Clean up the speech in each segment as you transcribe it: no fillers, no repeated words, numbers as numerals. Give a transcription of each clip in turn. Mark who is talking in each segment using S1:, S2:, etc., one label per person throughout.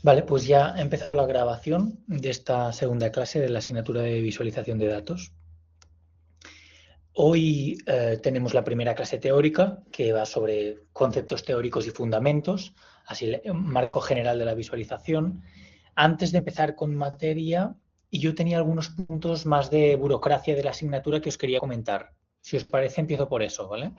S1: Vale, pues ya ha empezado la grabación de esta segunda clase de la asignatura de visualización de datos. Hoy tenemos la primera clase teórica que va sobre conceptos teóricos y fundamentos, así un marco general de la visualización. Antes de empezar con materia, yo tenía algunos puntos más de burocracia de la asignatura que os quería comentar. Si os parece, empiezo por eso, ¿vale?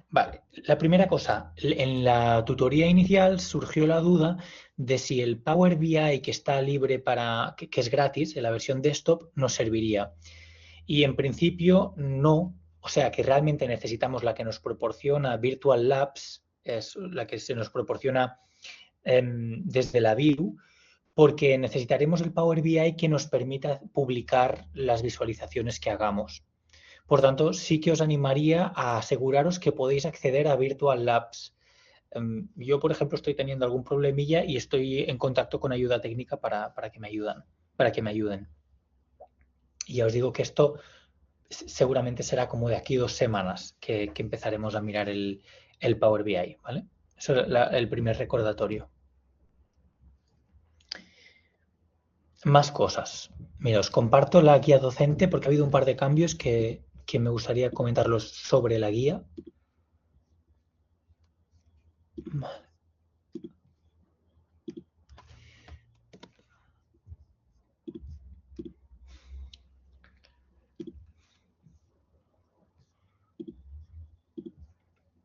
S1: Vale, la primera cosa, en la tutoría inicial surgió la duda de si el Power BI que está libre que es gratis, en la versión desktop, nos serviría. Y en principio no, o sea que realmente necesitamos la que nos proporciona Virtual Labs, es la que se nos proporciona desde la VIU, porque necesitaremos el Power BI que nos permita publicar las visualizaciones que hagamos. Por tanto, sí que os animaría a aseguraros que podéis acceder a Virtual Labs. Yo, por ejemplo, estoy teniendo algún problemilla y estoy en contacto con ayuda técnica para que me ayuden. Y ya os digo que esto seguramente será como de aquí 2 semanas que empezaremos a mirar el Power BI, ¿vale? Eso es el primer recordatorio. Más cosas. Mira, os comparto la guía docente porque ha habido un par de cambios que me gustaría comentarlos sobre la guía.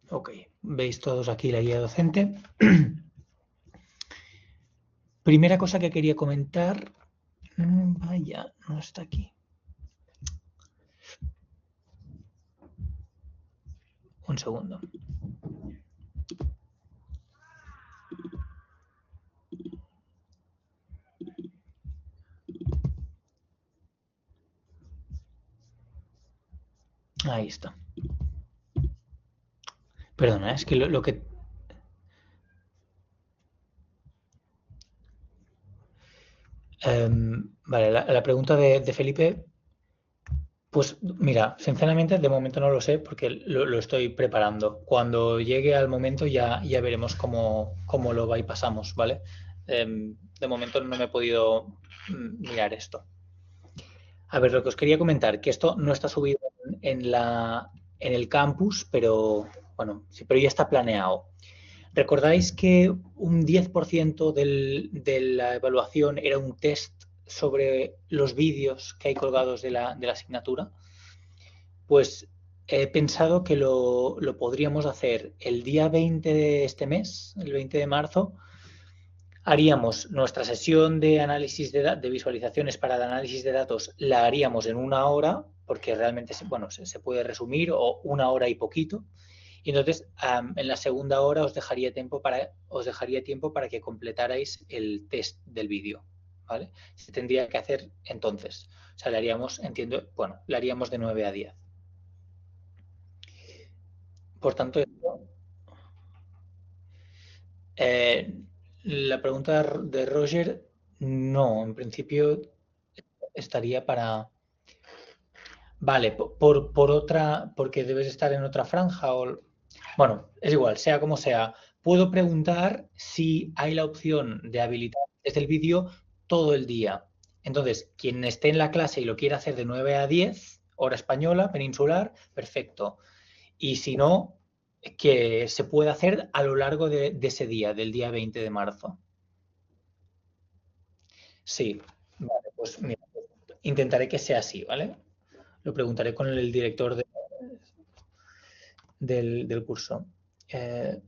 S1: Ok, veis todos aquí la guía docente. Primera cosa que quería comentar. Vaya, no está aquí. Un segundo. Ahí está. Perdona, es que lo que... vale, la pregunta de Felipe, pues mira, sinceramente de momento no lo sé porque lo estoy preparando. Cuando llegue al momento ya veremos cómo lo bypasamos, ¿vale? De momento no me he podido mirar esto. A ver, lo que os quería comentar, que esto no está subido en el campus, pero bueno, sí, pero ya está planeado. ¿Recordáis que un 10% de la evaluación era un test sobre los vídeos que hay colgados de la asignatura? Pues he pensado que lo podríamos hacer el día 20 de este mes, el 20 de marzo. Haríamos nuestra sesión de análisis de visualizaciones para el análisis de datos, la haríamos en 1 hora, porque realmente bueno, se puede resumir, o 1 hora y poquito. Y entonces, en la segunda hora os dejaría tiempo para que completarais el test del vídeo, ¿vale? Se tendría que hacer entonces. O sea, le haríamos, entiendo, bueno, le haríamos de 9 a 10. Por tanto, eh, la pregunta de Roger, no, en principio estaría para... Vale, por otra, porque debes estar en otra franja o... Bueno, es igual, sea como sea. Puedo preguntar si hay la opción de habilitar desde el vídeo todo el día. Entonces, quien esté en la clase y lo quiera hacer de 9 a 10, hora española, peninsular, perfecto. Y si no, que se puede hacer a lo largo de ese día, del día 20 de marzo. Sí, vale, pues mira, intentaré que sea así, ¿vale? Lo preguntaré con el director del curso. Eh,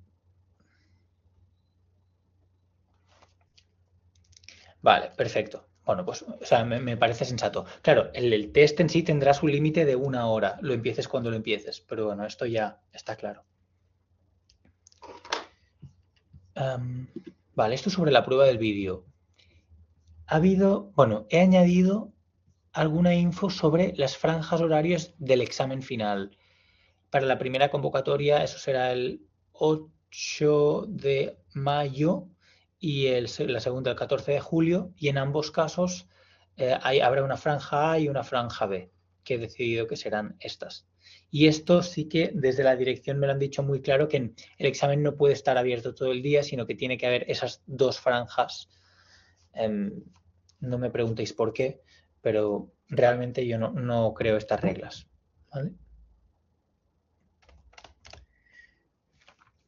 S1: vale, perfecto. Bueno, pues, o sea, me parece sensato. Claro, el test en sí tendrá su límite de 1 hora, lo empieces cuando lo empieces, pero bueno, esto ya está claro. Vale, esto sobre la prueba del vídeo. Bueno, he añadido alguna info sobre las franjas horarias del examen final. Para la primera convocatoria, eso será el 8 de mayo y la segunda el 14 de julio, y en ambos casos habrá una franja A y una franja B, que he decidido que serán estas. Y esto sí que desde la dirección me lo han dicho muy claro, que el examen no puede estar abierto todo el día, sino que tiene que haber esas dos franjas. No me preguntéis por qué, pero realmente yo no creo estas reglas. ¿Vale?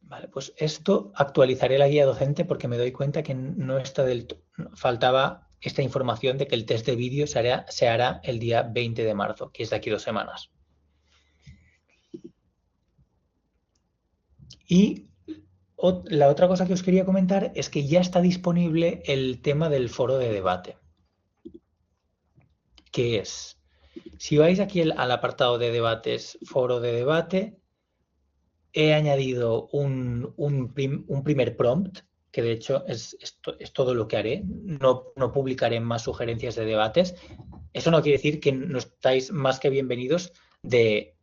S1: Vale, pues esto actualizaré la guía docente porque me doy cuenta que no está faltaba esta información de que el test de vídeo se hará el día 20 de marzo, que es de aquí 2 semanas. Y la otra cosa que os quería comentar es que ya está disponible el tema del foro de debate, que es, si vais aquí al apartado de debates, foro de debate, he añadido un primer prompt, que de hecho es todo lo que haré. No publicaré más sugerencias de debates. Eso no quiere decir que no estáis más que bienvenidos de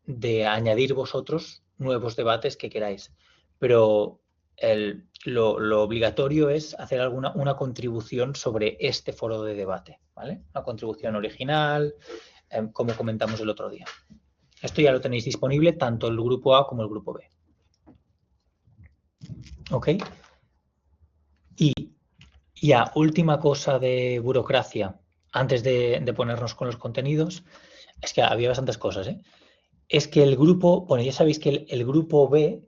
S1: añadir vosotros nuevos debates que queráis. Pero lo obligatorio es hacer una contribución sobre este foro de debate, ¿vale? Una contribución original, como comentamos el otro día. Esto ya lo tenéis disponible tanto el grupo A como el grupo B. ¿Ok? Y ya, última cosa de burocracia, antes de ponernos con los contenidos, es que había bastantes cosas, ¿eh? Es que el grupo, bueno, ya sabéis que el grupo B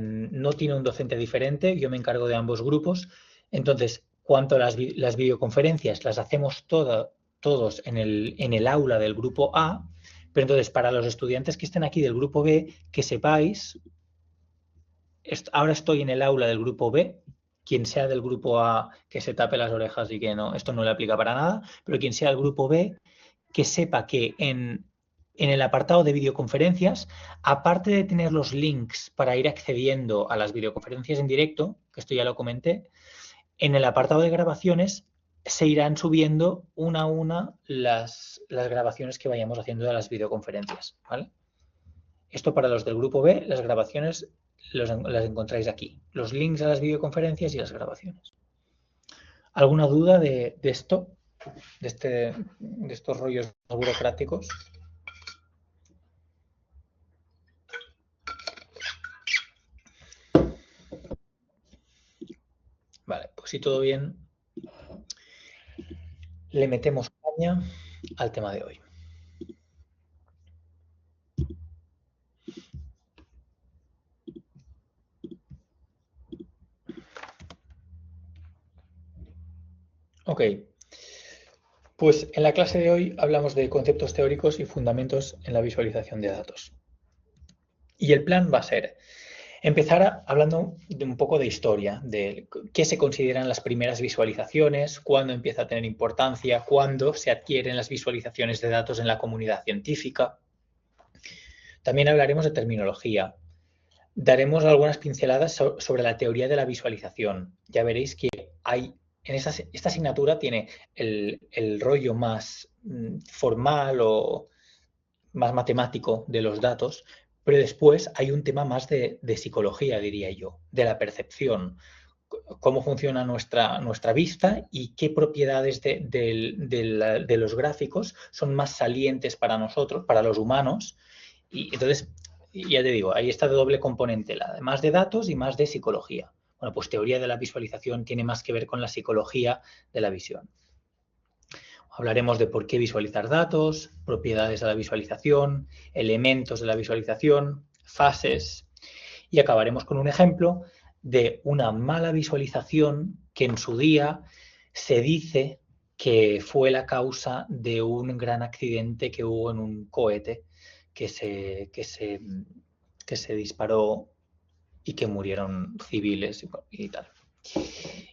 S1: no tiene un docente diferente, yo me encargo de ambos grupos, entonces, cuanto a las videoconferencias, las hacemos todos en el aula del grupo A, pero entonces para los estudiantes que estén aquí del grupo B, que sepáis, ahora estoy en el aula del grupo B, quien sea del grupo A que se tape las orejas y que no, esto no le aplica para nada, pero quien sea del grupo B, que sepa que en el apartado de videoconferencias, aparte de tener los links para ir accediendo a las videoconferencias en directo, que esto ya lo comenté, en el apartado de grabaciones se irán subiendo una a una las grabaciones que vayamos haciendo de las videoconferencias, ¿vale? Esto para los del grupo B, las grabaciones las encontráis aquí. Los links a las videoconferencias y las grabaciones. ¿Alguna duda de esto? De estos rollos burocráticos. Vale, pues si todo bien, le metemos caña al tema de hoy. Ok, pues en la clase de hoy hablamos de conceptos teóricos y fundamentos en la visualización de datos. Y el plan va a ser empezar hablando de un poco de historia, de qué se consideran las primeras visualizaciones, cuándo empieza a tener importancia, cuándo se adquieren las visualizaciones de datos en la comunidad científica. También hablaremos de terminología. Daremos algunas pinceladas sobre la teoría de la visualización. Ya veréis que en esta asignatura tiene el rollo más formal o más matemático de los datos, pero después hay un tema más de psicología, diría yo, de la percepción, cómo funciona nuestra vista y qué propiedades de los gráficos son más salientes para nosotros, para los humanos. Y entonces, ya te digo, ahí está de doble componente, más de datos y más de psicología. Bueno, pues teoría de la visualización tiene más que ver con la psicología de la visión. Hablaremos de por qué visualizar datos, propiedades de la visualización, elementos de la visualización, fases, y acabaremos con un ejemplo de una mala visualización que en su día se dice que fue la causa de un gran accidente que hubo en un cohete que se disparó y que murieron civiles y tal.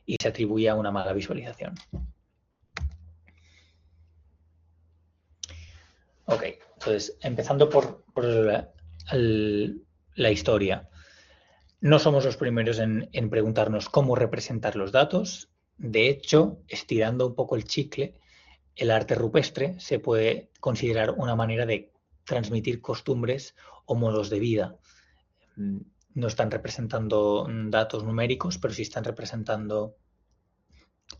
S1: Y se atribuye a una mala visualización. Ok, entonces, empezando por la historia. No somos los primeros en preguntarnos cómo representar los datos. De hecho, estirando un poco el chicle, el arte rupestre se puede considerar una manera de transmitir costumbres o modos de vida. No están representando datos numéricos, pero sí están representando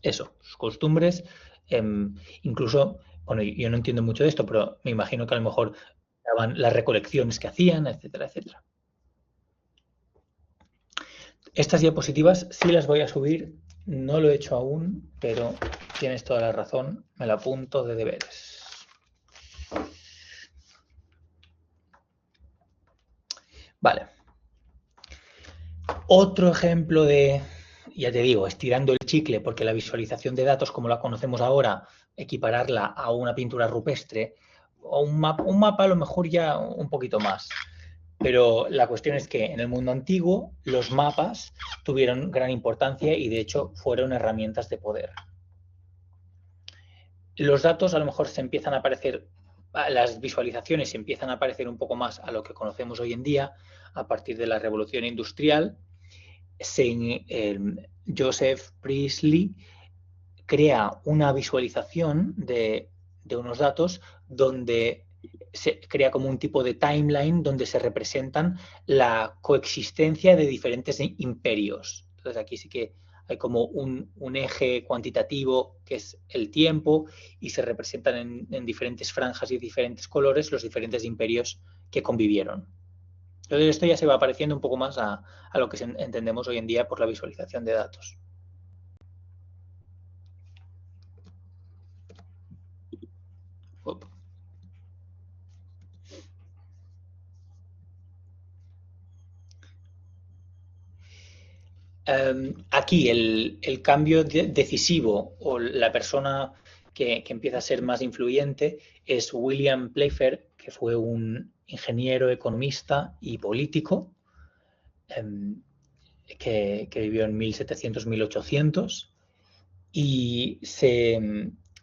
S1: eso, sus costumbres. Incluso, bueno, yo no entiendo mucho de esto, pero me imagino que a lo mejor daban las recolecciones que hacían, etcétera, etcétera. Estas diapositivas sí las voy a subir, no lo he hecho aún, pero tienes toda la razón, me la apunto de deberes. Vale. Otro ejemplo de, ya te digo, estirando el chicle, porque la visualización de datos como la conocemos ahora, equipararla a una pintura rupestre o un mapa a lo mejor ya un poquito más. Pero la cuestión es que en el mundo antiguo los mapas tuvieron gran importancia y de hecho fueron herramientas de poder. Los datos a lo mejor se empiezan a aparecer, las visualizaciones se empiezan a parecer un poco más a lo que conocemos hoy en día a partir de la revolución industrial. Joseph Priestley crea una visualización de unos datos donde se crea como un tipo de timeline donde se representan la coexistencia de diferentes imperios. Entonces aquí sí que hay como un eje cuantitativo que es el tiempo y se representan en diferentes franjas y diferentes colores los diferentes imperios que convivieron. Entonces esto ya se va pareciendo un poco más a lo que entendemos hoy en día por la visualización de datos. Aquí el cambio decisivo o la persona que empieza a ser más influyente es William Playfair, que fue un ingeniero, economista y político que vivió en 1700-1800 y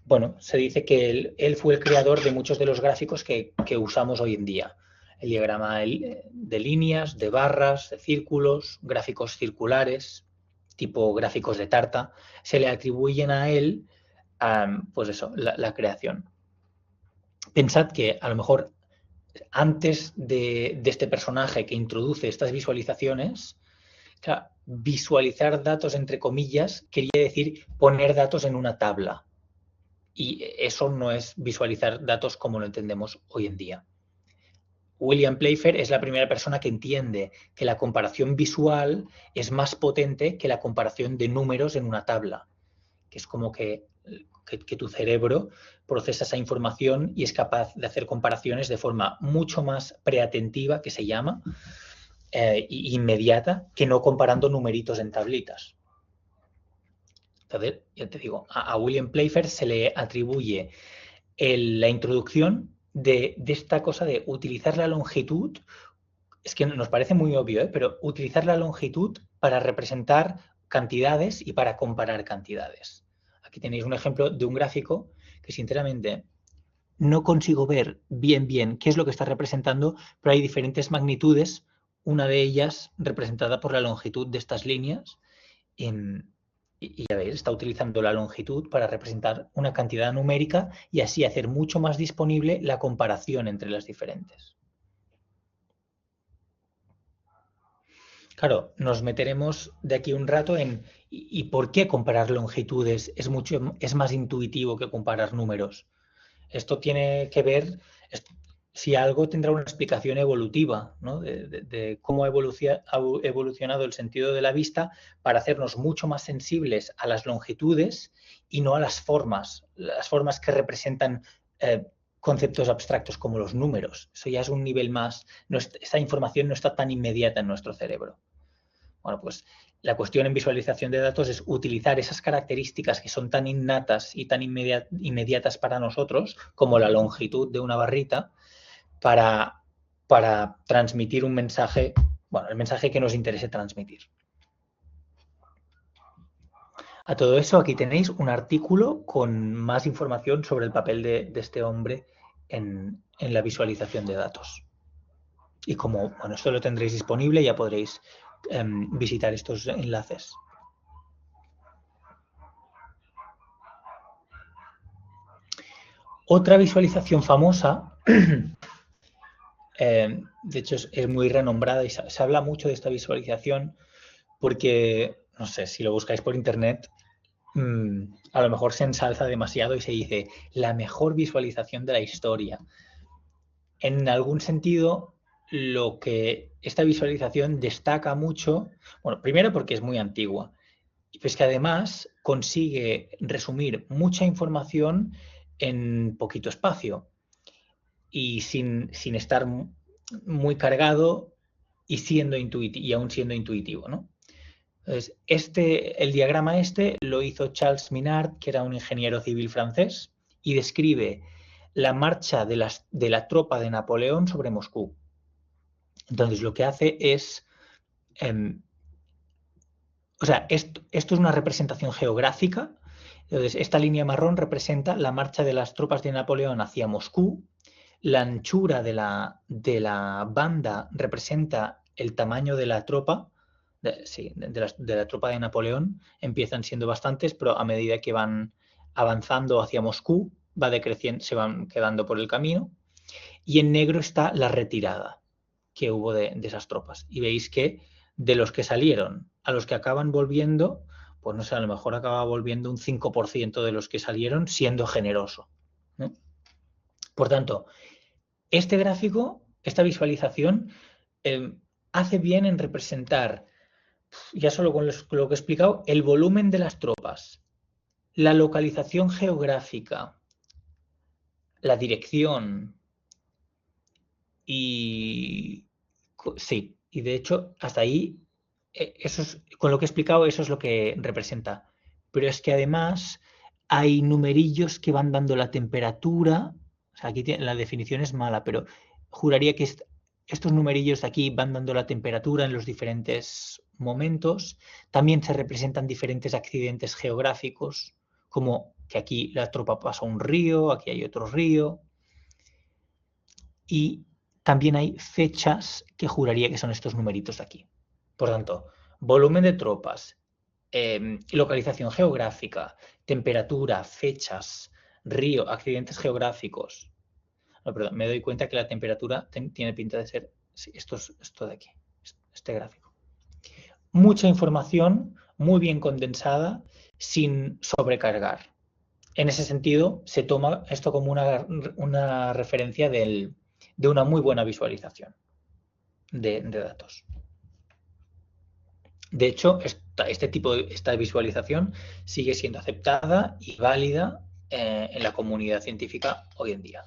S1: bueno, se dice que él fue el creador de muchos de los gráficos que usamos hoy en día. El diagrama de líneas, de barras, de círculos, gráficos circulares, tipo gráficos de tarta, se le atribuyen a él, pues eso, la creación. Pensad que a lo mejor antes de este personaje que introduce estas visualizaciones, claro, visualizar datos entre comillas quería decir poner datos en una tabla. Y eso no es visualizar datos como lo entendemos hoy en día. William Playfair es la primera persona que entiende que la comparación visual es más potente que la comparación de números en una tabla, que es como que tu cerebro procesa esa información y es capaz de hacer comparaciones de forma mucho más preatentiva, que se llama, inmediata, que no comparando numeritos en tablitas. Entonces, ya te digo, a William Playfair se le atribuye la introducción de esta cosa de utilizar la longitud, es que nos parece muy obvio, pero utilizar la longitud para representar cantidades y para comparar cantidades. Aquí tenéis un ejemplo de un gráfico que sinceramente no consigo ver bien qué es lo que está representando, pero hay diferentes magnitudes, una de ellas representada por la longitud de estas líneas. Y ya veis, está utilizando la longitud para representar una cantidad numérica y así hacer mucho más disponible la comparación entre las diferentes. Claro, nos meteremos de aquí un rato en ¿y por qué comparar longitudes es más intuitivo que comparar números? Esto tiene que ver, si algo tendrá una explicación evolutiva, ¿no? de cómo ha evolucionado el sentido de la vista para hacernos mucho más sensibles a las longitudes y no a las formas que representan conceptos abstractos como los números. Eso ya es un nivel más, esa información no está tan inmediata en nuestro cerebro. Bueno, pues la cuestión en visualización de datos es utilizar esas características que son tan innatas y tan inmediatas para nosotros, como la longitud de una barrita, para transmitir un mensaje, bueno, el mensaje que nos interese transmitir. A todo eso, aquí tenéis un artículo con más información sobre el papel de este hombre en la visualización de datos. Y como, bueno, esto lo tendréis disponible, ya podréis visitar estos enlaces. Otra visualización famosa, de hecho es muy renombrada y se habla mucho de esta visualización porque, no sé, si lo buscáis por internet, a lo mejor se ensalza demasiado y se dice la mejor visualización de la historia. en algún sentido, lo que esta visualización destaca mucho, bueno, primero porque es muy antigua, y pues que además consigue resumir mucha información en poquito espacio y sin estar muy cargado y aún siendo intuitivo, ¿no? Entonces, el diagrama lo hizo Charles Minard, que era un ingeniero civil francés, y describe la marcha de la tropa de Napoleón sobre Moscú. Entonces, lo que hace es, o sea, esto es una representación geográfica. Entonces, esta línea marrón representa la marcha de las tropas de Napoleón hacia Moscú. La anchura de la banda representa el tamaño de la tropa, de la tropa de Napoleón. Empiezan siendo bastantes, pero a medida que van avanzando hacia Moscú, va decreciendo, se van quedando por el camino. Y en negro está la retirada que hubo de esas tropas. Y veis que de los que salieron a los que acaban volviendo, pues no sé, a lo mejor acaba volviendo un 5% de los que salieron, siendo generoso, ¿no? Por tanto, este gráfico, esta visualización, hace bien en representar, ya solo con lo que he explicado, el volumen de las tropas, la localización geográfica, la dirección y sí, y de hecho, hasta ahí, con lo que he explicado, eso es lo que representa. Pero es que además hay numerillos que van dando la temperatura. O sea, aquí la definición es mala, pero juraría que estos numerillos de aquí van dando la temperatura en los diferentes momentos. También se representan diferentes accidentes geográficos, como que aquí la tropa pasa un río, aquí hay otro río. Y también hay fechas que juraría que son estos numeritos de aquí. Por tanto, volumen de tropas, localización geográfica, temperatura, fechas, río, accidentes geográficos. No, perdón, me doy cuenta que la temperatura tiene pinta de ser esto de aquí, este gráfico. Mucha información, muy bien condensada, sin sobrecargar. En ese sentido, se toma esto como una referencia de una muy buena visualización de datos. De hecho, esta visualización sigue siendo aceptada y válida en la comunidad científica hoy en día.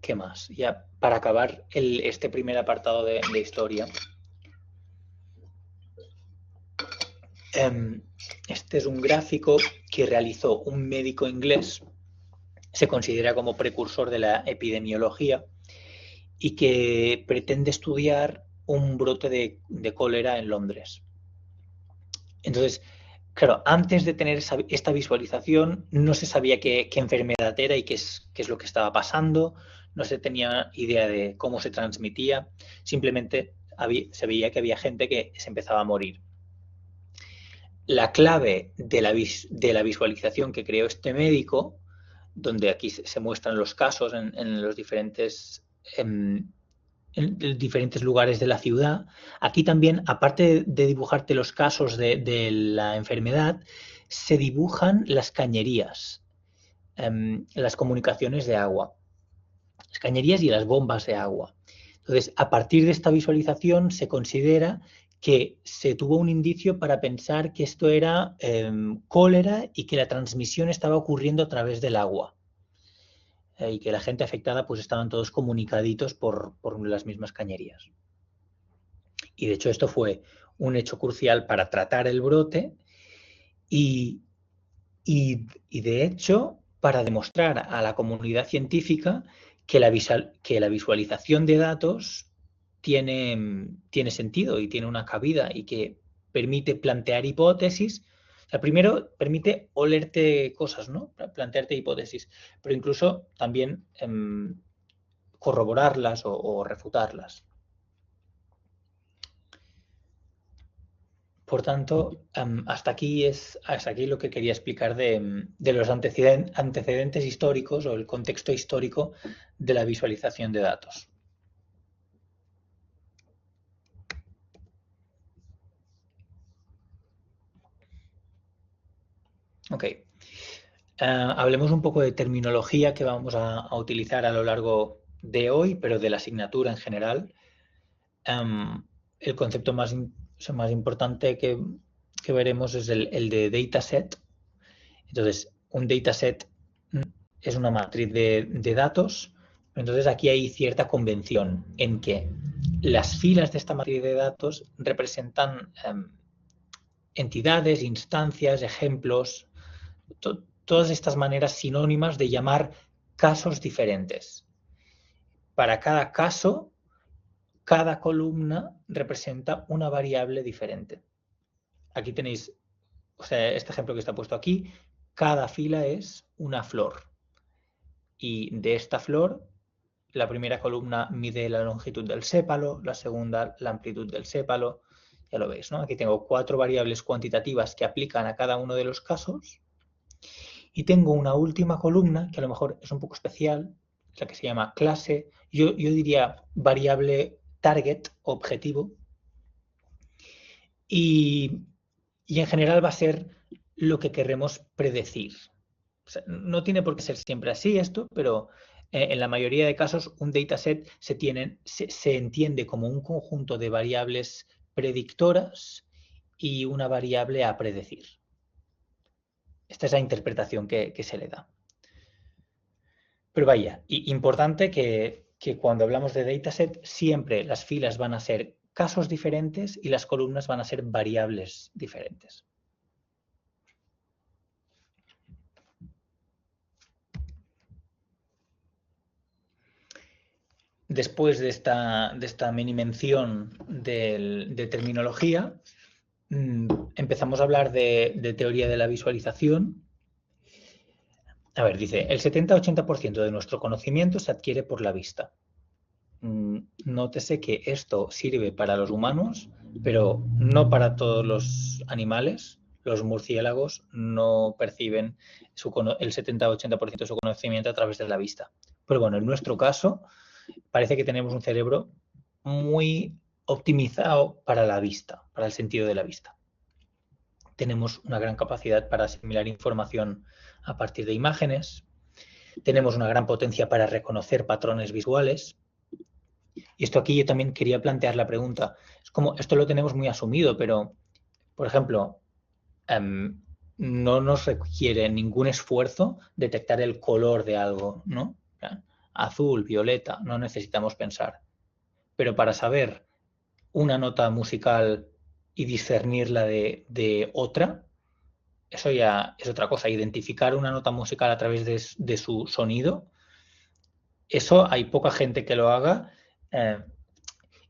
S1: ¿Qué más? Ya para acabar este primer apartado de historia. Este es un gráfico que realizó un médico inglés, se considera como precursor de la epidemiología y que pretende estudiar un brote de cólera en Londres. Entonces, claro, antes de tener esta visualización no se sabía qué enfermedad era y qué es lo que estaba pasando, no se tenía idea de cómo se transmitía, simplemente se veía que había gente que se empezaba a morir. La clave de la visualización que creó este médico, donde aquí se muestran los casos en los diferentes lugares de la ciudad. Aquí también, aparte de dibujarte los casos de la enfermedad, se dibujan las cañerías, las comunicaciones de agua, las cañerías y las bombas de agua. Entonces, a partir de esta visualización se considera que se tuvo un indicio para pensar que esto era cólera y que la transmisión estaba ocurriendo a través del agua. Y que la gente afectada pues estaban todos comunicaditos por las mismas cañerías. Y de hecho esto fue un hecho crucial para tratar el brote y de hecho para demostrar a la comunidad científica que la visualización de datos tiene sentido y tiene una cabida y que permite plantear hipótesis. O sea, primero permite olerte cosas, ¿no? Plantearte hipótesis, pero incluso también corroborarlas o refutarlas. Por tanto, hasta aquí lo que quería explicar de los antecedentes históricos o el contexto histórico de la visualización de datos. Ok. Hablemos un poco de terminología que vamos a utilizar a lo largo de hoy, pero de la asignatura en general. El concepto más importante que veremos es el de dataset. Entonces, un dataset es una matriz de datos. Entonces, aquí hay cierta convención en que las filas de esta matriz de datos representan entidades, instancias, ejemplos, todas estas maneras sinónimas de llamar casos diferentes. Para cada caso, cada columna representa una variable diferente. Aquí tenéis, o sea, este ejemplo que está puesto aquí, cada fila es una flor. Y de esta flor, la primera columna mide la longitud del sépalo, la segunda la amplitud del sépalo. Ya lo veis, ¿no? Aquí tengo 4 variables cuantitativas que aplican a cada uno de los casos. Y tengo una última columna que a lo mejor es un poco especial, la que se llama clase. Yo diría variable target, objetivo. Y en general va a ser lo que queremos predecir. O sea, no tiene por qué ser siempre así esto, pero en la mayoría de casos un dataset se entiende como un conjunto de variables predictoras y una variable a predecir. Esta es la interpretación que se le da. Pero vaya, importante que cuando hablamos de dataset siempre las filas van a ser casos diferentes y las columnas van a ser variables diferentes. Después de esta mini mención de terminología, empezamos a hablar de teoría de la visualización. A ver, dice, el 70-80% de nuestro conocimiento se adquiere por la vista. Nótese que esto sirve para los humanos, pero no para todos los animales. Los murciélagos no perciben el 70-80% de su conocimiento a través de la vista. Pero bueno, en nuestro caso, parece que tenemos un cerebro muy optimizado para la vista, para el sentido de la vista. Tenemos una gran capacidad para asimilar información a partir de imágenes. Tenemos una gran potencia para reconocer patrones visuales. Y esto aquí yo también quería plantear la pregunta. Es como, esto lo tenemos muy asumido, pero, por ejemplo, no nos requiere ningún esfuerzo detectar el color de algo, ¿no? Azul, violeta, no necesitamos pensar. Pero para saber una nota musical y discernirla de otra, eso ya es otra cosa. Identificar una nota musical a través de su sonido, eso hay poca gente que lo haga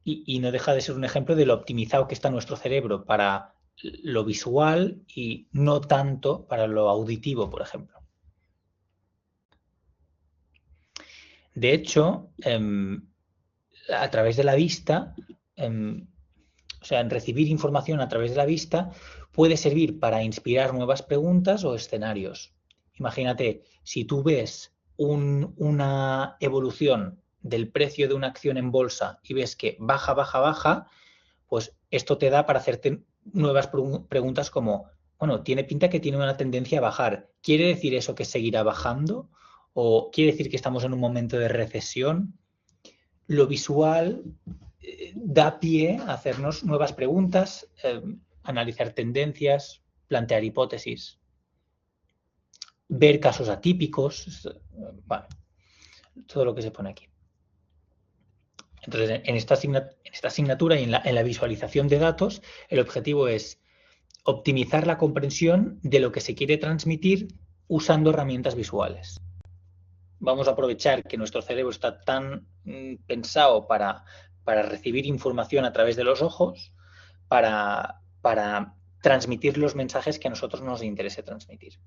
S1: y no deja de ser un ejemplo de lo optimizado que está nuestro cerebro para lo visual y no tanto para lo auditivo, por ejemplo. De hecho, a través de la vista, o sea, en recibir información a través de la vista, puede servir para inspirar nuevas preguntas o escenarios. Imagínate, si tú ves una evolución del precio de una acción en bolsa y ves que baja, baja, baja, pues esto te da para hacerte nuevas preguntas como, bueno, tiene pinta que tiene una tendencia a bajar. ¿Quiere decir eso que seguirá bajando? ¿O quiere decir que estamos en un momento de recesión? Lo visual da pie a hacernos nuevas preguntas, analizar tendencias, plantear hipótesis, ver casos atípicos, bueno, todo lo que se pone aquí. Entonces, en esta asignatura y en la visualización de datos, el objetivo es optimizar la comprensión de lo que se quiere transmitir usando herramientas visuales. Vamos a aprovechar que nuestro cerebro está tan pensado para recibir información a través de los ojos, para transmitir los mensajes que a nosotros nos interese transmitir.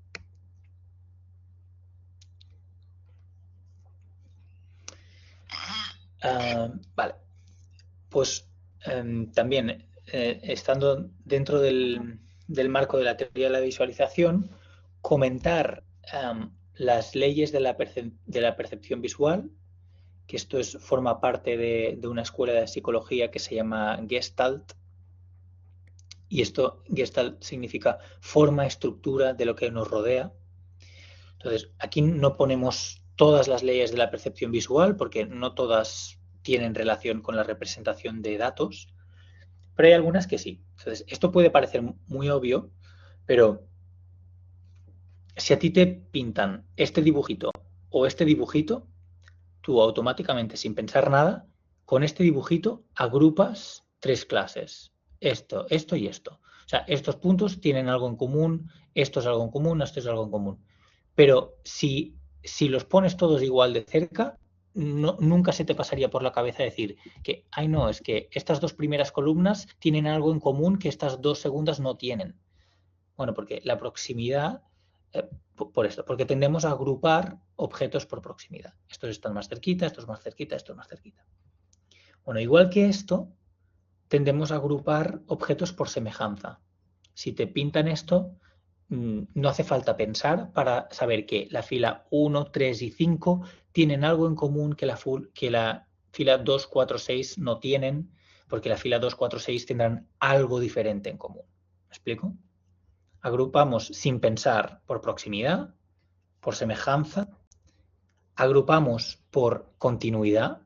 S1: Vale, pues también estando dentro del marco de la teoría de la visualización, comentar las leyes de la percepción visual, que esto forma parte de una escuela de psicología que se llama Gestalt, y esto Gestalt significa forma, estructura de lo que nos rodea. Entonces, aquí no ponemos todas las leyes de la percepción visual porque no todas tienen relación con la representación de datos, pero hay algunas que sí. Entonces, esto puede parecer muy obvio, pero si a ti te pintan este dibujito o este dibujito, tú automáticamente, sin pensar nada, con este dibujito agrupas tres clases. Esto, esto y esto. O sea, estos puntos tienen algo en común, esto es algo en común, esto es algo en común. Pero si los pones todos igual de cerca, nunca se te pasaría por la cabeza decir que, ay no, es que estas dos primeras columnas tienen algo en común que estas dos segundas no tienen. Bueno, porque la proximidad, por esto, porque tendemos a agrupar objetos por proximidad. Estos están más cerquita, estos más cerquita, estos más cerquita. Bueno, igual que esto, tendemos a agrupar objetos por semejanza. Si te pintan esto, no hace falta pensar para saber que la fila 1, 3 y 5 tienen algo en común que la fila 2, 4, 6 no tienen, porque la fila 2, 4, 6 tendrán algo diferente en común. ¿Me explico? Agrupamos sin pensar por proximidad, por semejanza, agrupamos por continuidad,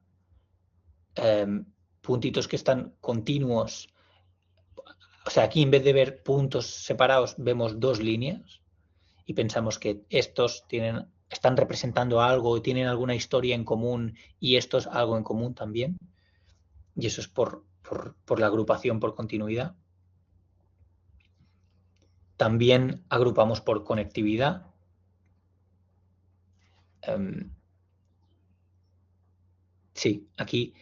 S1: puntitos que están continuos. O sea, aquí en vez de ver puntos separados, vemos dos líneas y pensamos que estos están representando algo, tienen alguna historia en común y estos algo en común también. Y eso es por la agrupación por continuidad. También agrupamos por conectividad. Sí, aquí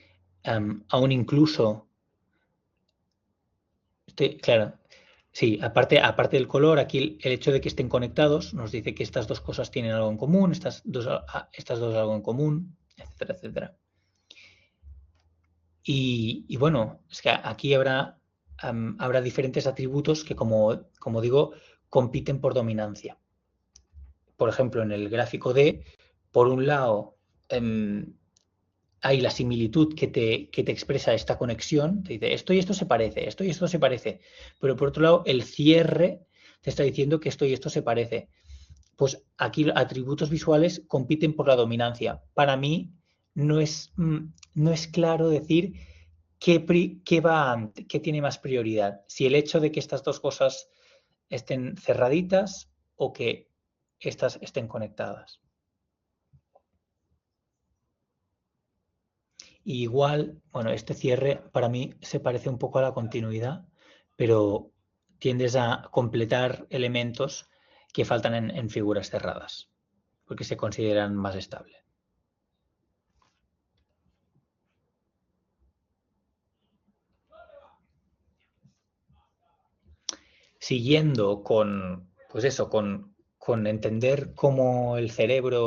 S1: aún incluso, claro, sí, aparte del color, aquí el hecho de que estén conectados nos dice que estas dos cosas tienen algo en común, estas dos algo en común, etcétera, etcétera. Y bueno, es que aquí habrá diferentes atributos que, como digo, compiten por dominancia. Por ejemplo, en el gráfico D, por un lado, hay la similitud que te expresa esta conexión, te dice esto y esto se parece, esto y esto se parece, pero por otro lado el cierre te está diciendo que esto y esto se parece. Pues aquí atributos visuales compiten por la dominancia. Para mí no es claro decir qué tiene más prioridad, si el hecho de que estas dos cosas estén cerraditas o que estas estén conectadas. Y igual, bueno, este cierre para mí se parece un poco a la continuidad, pero tiendes a completar elementos que faltan en figuras cerradas, porque se consideran más estables. Siguiendo con, pues eso, con entender cómo el cerebro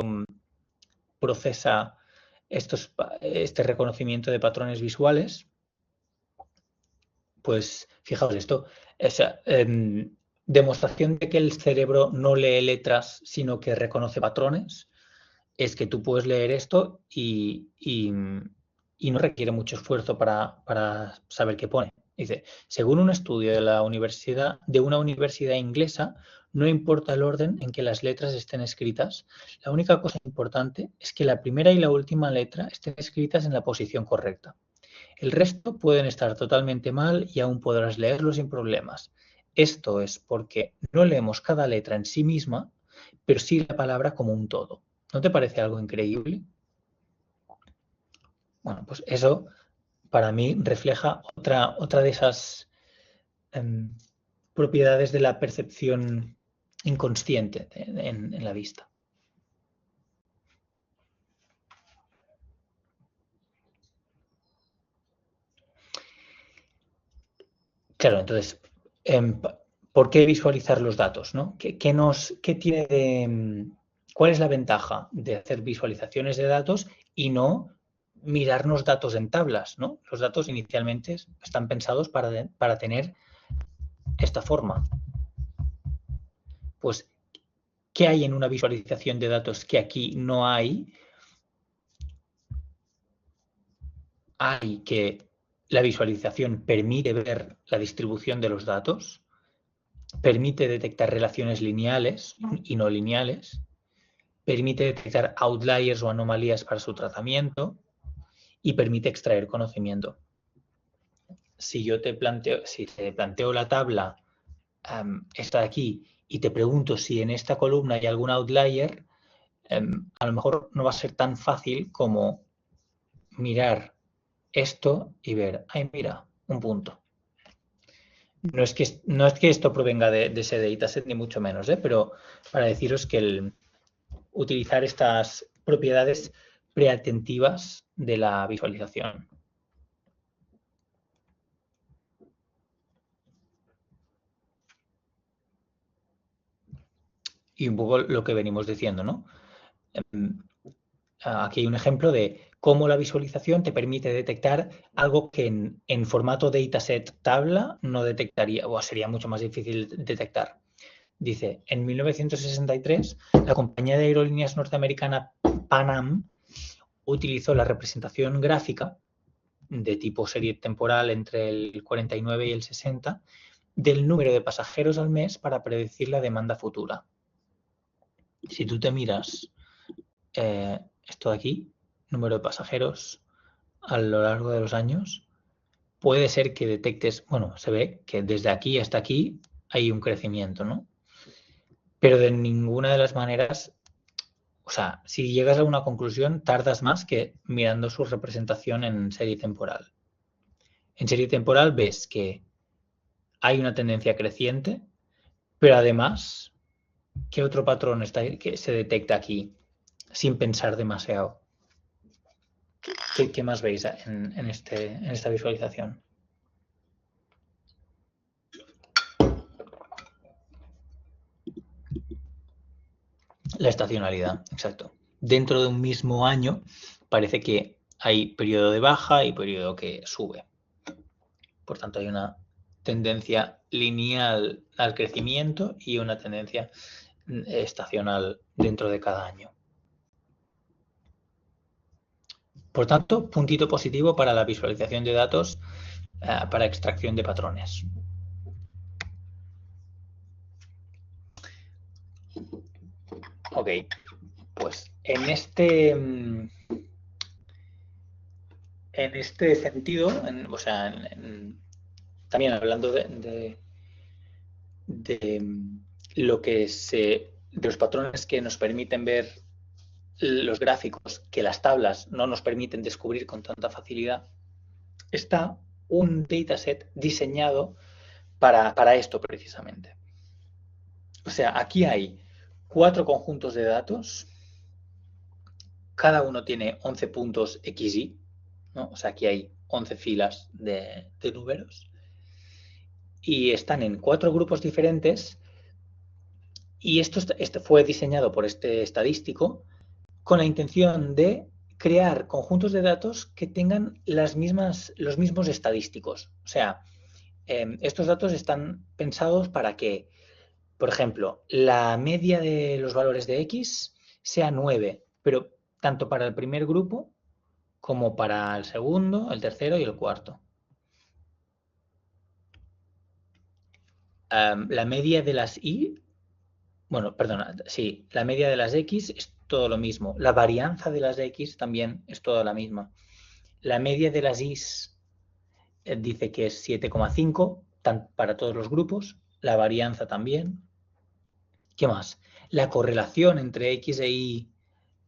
S1: procesa este reconocimiento de patrones visuales, pues fijaos esto, esa demostración de que el cerebro no lee letras, sino que reconoce patrones, es que tú puedes leer esto y no requiere mucho esfuerzo para saber qué pone. Dice, según un estudio de una universidad inglesa, no importa el orden en que las letras estén escritas, la única cosa importante es que la primera y la última letra estén escritas en la posición correcta. El resto pueden estar totalmente mal y aún podrás leerlo sin problemas. Esto es porque no leemos cada letra en sí misma, pero sí la palabra como un todo. ¿No te parece algo increíble? Bueno, pues eso para mí refleja otra de esas propiedades de la percepción inconsciente en la vista. Claro, entonces, ¿por qué visualizar los datos? ¿No? ¿Qué tiene cuál es la ventaja de hacer visualizaciones de datos y no mirarnos datos en tablas? ¿No? Los datos inicialmente están pensados para tener esta forma. Pues, ¿qué hay en una visualización de datos que aquí no hay? Hay que la visualización permite ver la distribución de los datos, permite detectar relaciones lineales y no lineales, permite detectar outliers o anomalías para su tratamiento y permite extraer conocimiento. Si te planteo la tabla, esta de aquí, y te pregunto si en esta columna hay algún outlier, a lo mejor no va a ser tan fácil como mirar esto y ver, ay, mira, un punto. No es que esto provenga de ese dataset, ni mucho menos, pero para deciros que utilizar estas propiedades preatentivas de la visualización. Y un poco lo que venimos diciendo, ¿no? Aquí hay un ejemplo de cómo la visualización te permite detectar algo que en formato dataset tabla no detectaría, o sería mucho más difícil detectar. Dice, en 1963, la compañía de aerolíneas norteamericana Pan Am utilizó la representación gráfica de tipo serie temporal entre el 49 y el 60 del número de pasajeros al mes para predecir la demanda futura. Si tú te miras esto de aquí, número de pasajeros a lo largo de los años, puede ser que detectes, bueno, se ve que desde aquí hasta aquí hay un crecimiento, ¿no? Pero de ninguna de las maneras, o sea, si llegas a una conclusión, tardas más que mirando su representación en serie temporal. En serie temporal ves que hay una tendencia creciente, pero además, ¿qué otro patrón que se detecta aquí sin pensar demasiado? ¿Qué más veis en esta visualización? La estacionalidad, exacto. Dentro de un mismo año parece que hay periodo de baja y periodo que sube. Por tanto, hay una tendencia lineal al crecimiento y una tendencia estacional dentro de cada año. Por tanto, puntito positivo para la visualización de datos para extracción de patrones. Ok, pues en este sentido, también hablando de los patrones que nos permiten ver los gráficos, que las tablas no nos permiten descubrir con tanta facilidad, está un dataset diseñado para esto precisamente. O sea, aquí hay 4 conjuntos de datos, cada uno tiene 11 puntos XY, ¿no? O sea, aquí hay 11 filas de números y están en 4 grupos diferentes, y esto fue diseñado por este estadístico con la intención de crear conjuntos de datos que tengan los mismos estadísticos. O sea, estos datos están pensados para que, por ejemplo, la media de los valores de X sea 9, pero tanto para el primer grupo como para el segundo, el tercero y el cuarto. La media de las Y, bueno, perdona, sí, la media de las X es todo lo mismo. La varianza de las X también es toda la misma. La media de las Y dice que es 7,5 para todos los grupos. La varianza también. ¿Qué más? La correlación entre X e Y,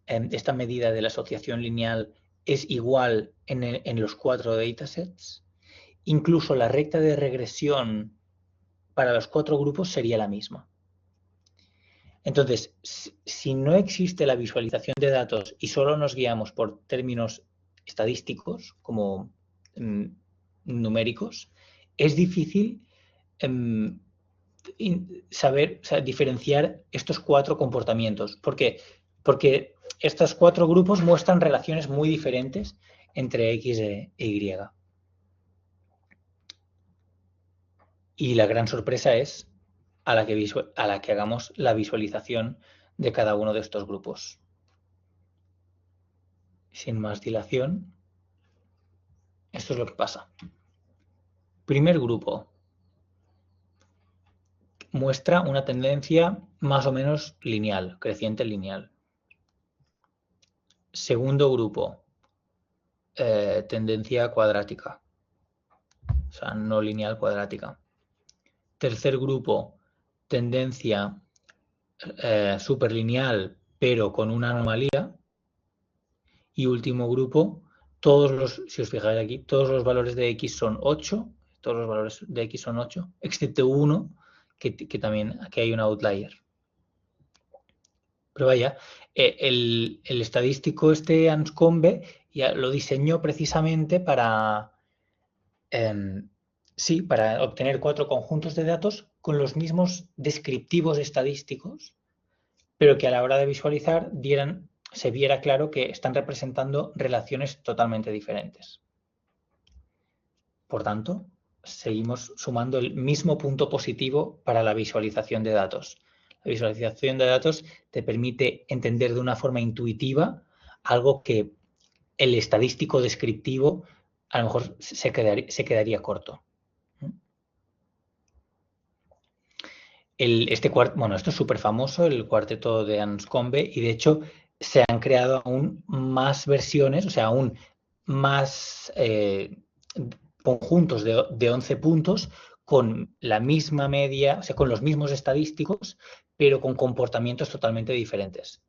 S1: esta medida de la asociación lineal, es igual en los 4 datasets. Incluso la recta de regresión para los 4 grupos sería la misma. Entonces, si no existe la visualización de datos y solo nos guiamos por términos estadísticos, como numéricos, es difícil diferenciar estos 4 comportamientos. ¿Por qué? Porque estos 4 grupos muestran relaciones muy diferentes entre X e Y. Y la gran sorpresa es a la que hagamos la visualización de cada uno de estos grupos. Sin más dilación, Esto es lo que pasa. Primer grupo muestra una tendencia más o menos lineal, creciente lineal. Segundo grupo, tendencia cuadrática, o sea, no lineal cuadrática. Tercer grupo, tendencia superlineal, pero con una anomalía. Y último grupo, si os fijáis aquí, todos los valores de X son 8, todos los valores de X son 8, excepto uno que también aquí hay un outlier. Pero vaya, el estadístico Anscombe ya lo diseñó precisamente sí, para obtener 4 conjuntos de datos con los mismos descriptivos estadísticos, pero que a la hora de visualizar se viera claro que están representando relaciones totalmente diferentes. Por tanto, seguimos sumando el mismo punto positivo para la visualización de datos. La visualización de datos te permite entender de una forma intuitiva algo que el estadístico descriptivo a lo mejor se quedaría corto. Esto es súper famoso, el cuarteto de Anscombe, y de hecho se han creado aún más versiones, o sea, aún más conjuntos de 11 puntos con la misma media, o sea, con los mismos estadísticos, pero con comportamientos totalmente diferentes.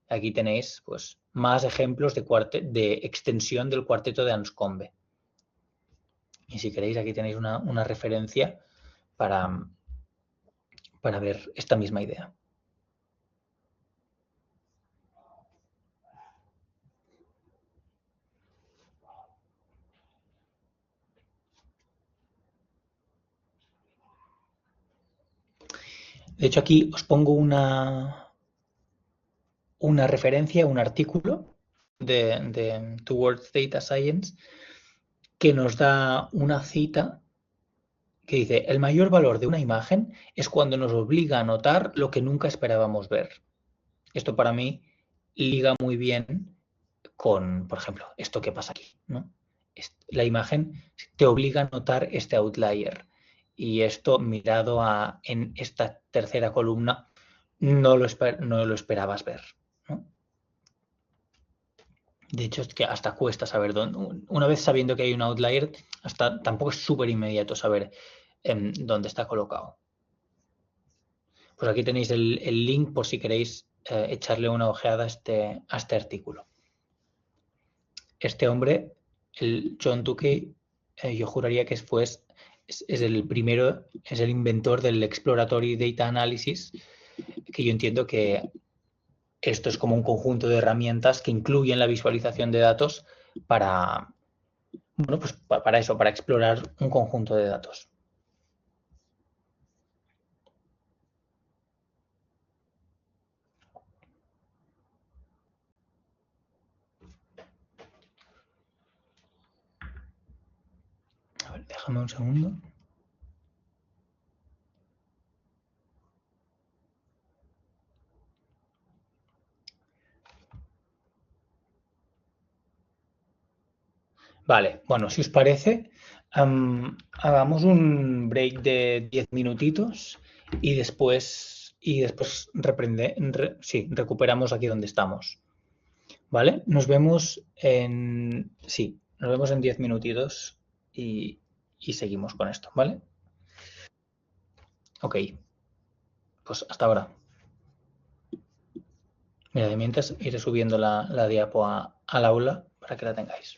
S1: Aquí tenéis pues, más ejemplos de extensión del cuarteto de Anscombe. Y si queréis, aquí tenéis una referencia para ver esta misma idea. De hecho, aquí os pongo una referencia, un artículo de Towards Data Science que nos da una cita que dice, el mayor valor de una imagen es cuando nos obliga a notar lo que nunca esperábamos ver. Esto para mí liga muy bien con, por ejemplo, esto que pasa aquí, ¿no? La imagen te obliga a notar este outlier y esto mirado en esta tercera columna no lo esperabas ver, ¿no? De hecho, es que hasta cuesta saber dónde. Una vez sabiendo que hay un outlier, hasta tampoco es súper inmediato saber dónde está colocado. Pues aquí tenéis el link por si queréis echarle una ojeada a este artículo. Este hombre, el John Tukey, yo juraría que es el primero, es el inventor del Exploratory Data Analysis, que yo entiendo que esto es como un conjunto de herramientas que incluyen la visualización de datos para, bueno, pues para eso, para explorar un conjunto de datos. A ver, déjame un segundo. Vale, bueno, si os parece, hagamos un break de 10 minutitos y después recuperamos aquí donde estamos. ¿Vale? Nos vemos en 10 minutitos y seguimos con esto, ¿vale? Ok, pues hasta ahora. Mira, de mientras iré subiendo la diapo al aula para que la tengáis.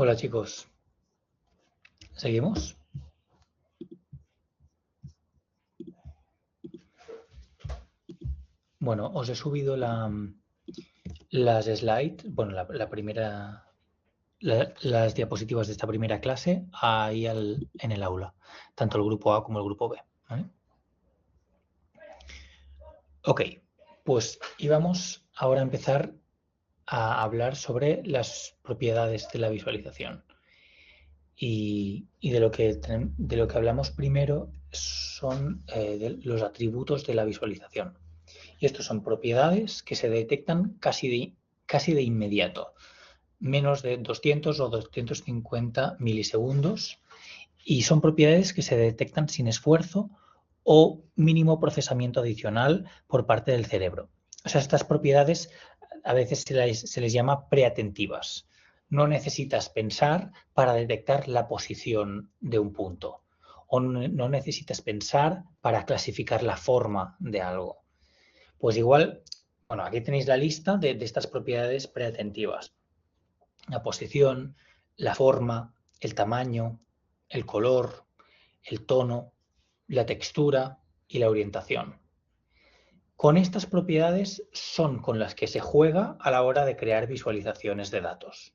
S1: Hola chicos, ¿seguimos? Bueno, os he subido las slides, bueno, la primera, las diapositivas de esta primera clase ahí en el aula, tanto el grupo A como el grupo B. ¿Vale? Ok, pues íbamos ahora a empezar a hablar sobre las propiedades de la visualización. Y de lo que hablamos primero son de los atributos de la visualización. Y estos son propiedades que se detectan casi de inmediato, menos de 200 o 250 milisegundos, y son propiedades que se detectan sin esfuerzo o mínimo procesamiento adicional por parte del cerebro. O sea, estas propiedades a veces se les llama preatentivas. No necesitas pensar para detectar la posición de un punto o no necesitas pensar para clasificar la forma de algo. Pues igual, bueno, aquí tenéis la lista de estas propiedades preatentivas. La posición, la forma, el tamaño, el color, el tono, la textura y la orientación. Con estas propiedades son con las que se juega a la hora de crear visualizaciones de datos.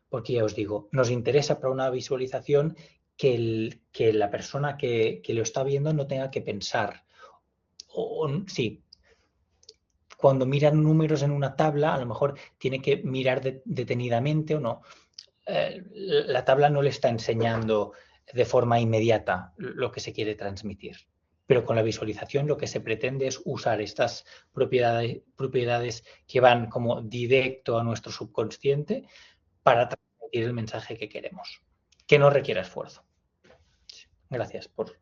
S1: Porque ya os digo, nos interesa para una visualización que la persona que lo está viendo no tenga que pensar. Sí, cuando miran números en una tabla, a lo mejor tiene que mirar detenidamente o no. La tabla no le está enseñando de forma inmediata lo que se quiere transmitir. Pero con la visualización lo que se pretende es usar estas propiedades que van como directo a nuestro subconsciente para transmitir el mensaje que queremos, que no requiera esfuerzo. Gracias por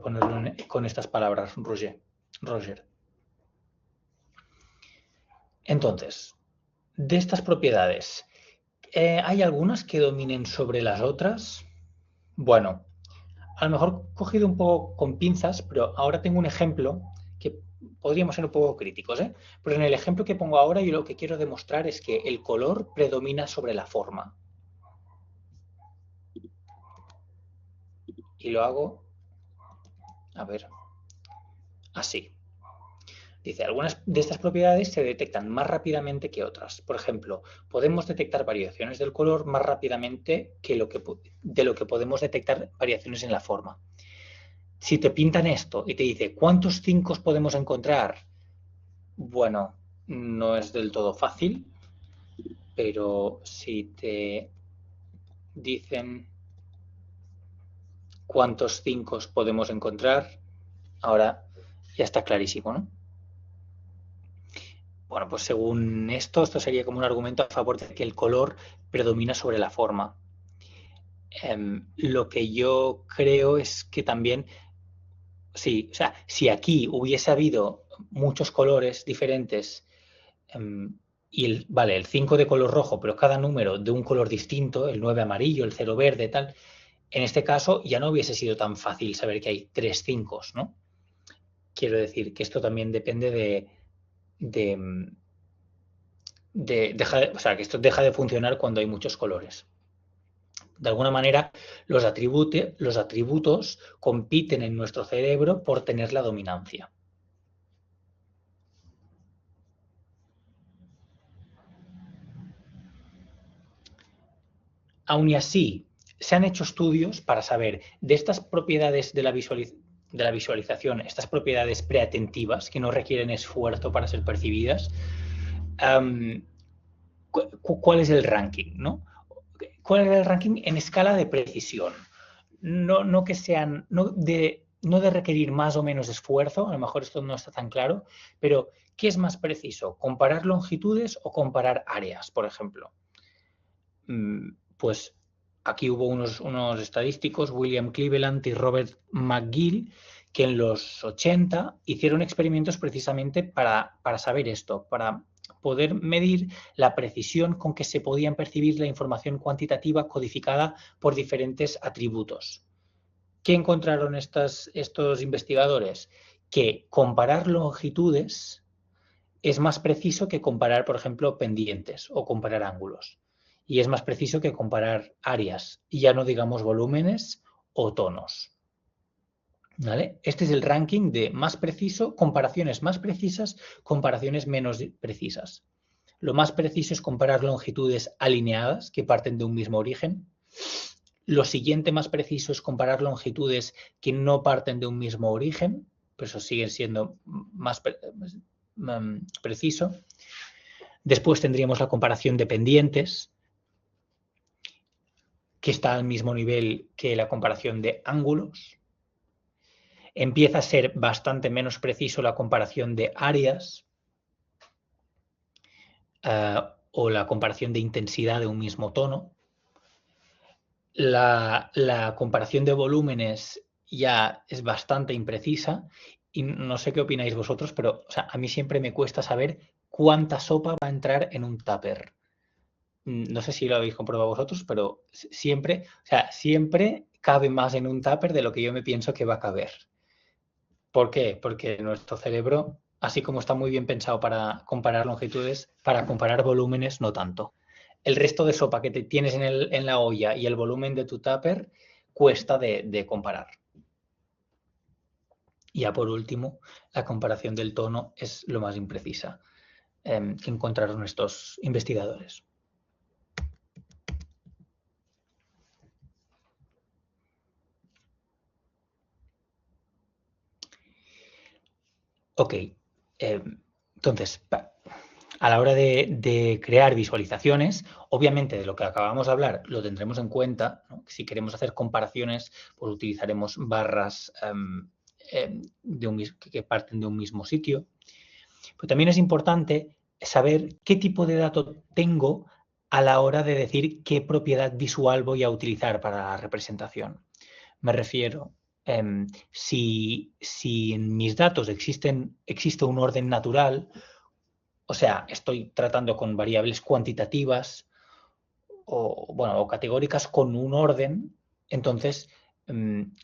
S1: ponerlo con estas palabras, Roger. Entonces, de estas propiedades, ¿hay algunas que dominen sobre las otras? Bueno, a lo mejor cogido un poco con pinzas, pero ahora tengo un ejemplo que podríamos ser un poco críticos, ¿eh? Pero en el ejemplo que pongo ahora yo lo que quiero demostrar es que el color predomina sobre la forma. Y lo hago, a ver, así. Dice, algunas de estas propiedades se detectan más rápidamente que otras. Por ejemplo, podemos detectar variaciones del color más rápidamente de lo que podemos detectar variaciones en la forma. Si te pintan esto y te dice, ¿cuántos 5 podemos encontrar? Bueno, no es del todo fácil, pero si te dicen cuántos 5 podemos encontrar, ahora ya está clarísimo, ¿no? Bueno, pues según esto sería como un argumento a favor de que el color predomina sobre la forma. Lo que yo creo es que también, sí, o sea, si aquí hubiese habido muchos colores diferentes y vale, el 5 de color rojo, pero cada número de un color distinto, el 9 amarillo, el 0 verde, tal, en este caso ya no hubiese sido tan fácil saber que hay 3 5, ¿no? Quiero decir que esto también depende o sea, que esto deja de funcionar cuando hay muchos colores. De alguna manera, los atributos compiten en nuestro cerebro por tener la dominancia. Aun y así, se han hecho estudios para saber de estas propiedades de la visualización, estas propiedades preatentivas que no requieren esfuerzo para ser percibidas, ¿cuál es el ranking? ¿No? ¿Cuál es el ranking en escala de precisión? No que sean, no de requerir más o menos esfuerzo, a lo mejor esto no está tan claro, pero ¿qué es más preciso? ¿Comparar longitudes o comparar áreas, por ejemplo? Pues aquí hubo unos estadísticos, William Cleveland y Robert McGill, que en los 80 hicieron experimentos precisamente para saber esto, para poder medir la precisión con que se podían percibir la información cuantitativa codificada por diferentes atributos. ¿Qué encontraron estos investigadores? Que comparar longitudes es más preciso que comparar, por ejemplo, pendientes o comparar ángulos. y es más preciso que comparar áreas, y ya no digamos volúmenes o tonos. ¿Vale? Este es el ranking de más preciso, comparaciones más precisas, comparaciones menos precisas. Lo más preciso es comparar longitudes alineadas que parten de un mismo origen. Lo siguiente más preciso es comparar longitudes que no parten de un mismo origen, pero eso sigue siendo más preciso. Después tendríamos la comparación de pendientes, que está al mismo nivel que la comparación de ángulos. Empieza a ser bastante menos preciso la comparación de áreas o la comparación de intensidad de un mismo tono. La comparación de volúmenes ya es bastante imprecisa y no sé qué opináis vosotros, pero o sea, a mí siempre me cuesta saber cuánta sopa va a entrar en un tupper. No sé si lo habéis comprobado vosotros, pero siempre, o sea, siempre cabe más en un tupper de lo que yo me pienso que va a caber. ¿Por qué? Porque nuestro cerebro, así como está muy bien pensado para comparar longitudes, para comparar volúmenes no tanto. El resto de sopa que te tienes en la olla y el volumen de tu tupper cuesta de comparar. Y ya por último, la comparación del tono es lo más imprecisa que encontraron estos investigadores. Ok, entonces, a la hora de crear visualizaciones, obviamente de lo que acabamos de hablar lo tendremos en cuenta, ¿no? Si queremos hacer comparaciones, pues utilizaremos barras que parten de un mismo sitio. Pero también es importante saber qué tipo de dato tengo a la hora de decir qué propiedad visual voy a utilizar para la representación. Me refiero, si en mis datos existe un orden natural, o sea, estoy tratando con variables cuantitativas o categóricas con un orden, entonces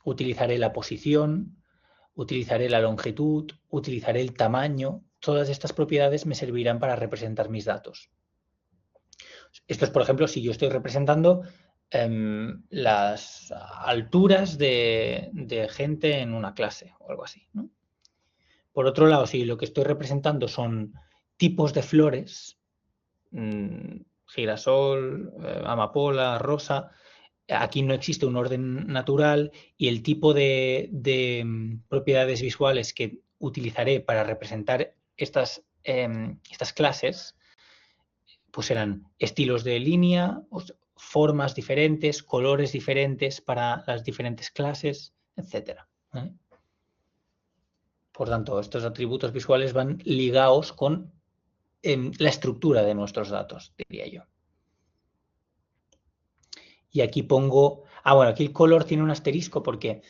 S1: utilizaré la posición, utilizaré la longitud, utilizaré el tamaño. Todas estas propiedades me servirán para representar mis datos. Esto es, por ejemplo, si yo estoy representando las alturas de gente en una clase o algo así, ¿no? Por otro lado, si lo que estoy representando son tipos de flores, girasol, amapola, rosa, aquí no existe un orden natural y el tipo de propiedades visuales que utilizaré para representar estas clases pues serán estilos de línea, formas diferentes, colores diferentes para las diferentes clases, etcétera. Por tanto, estos atributos visuales van ligados con la estructura de nuestros datos, diría yo. Y aquí pongo... bueno, aquí el color tiene un asterisco porque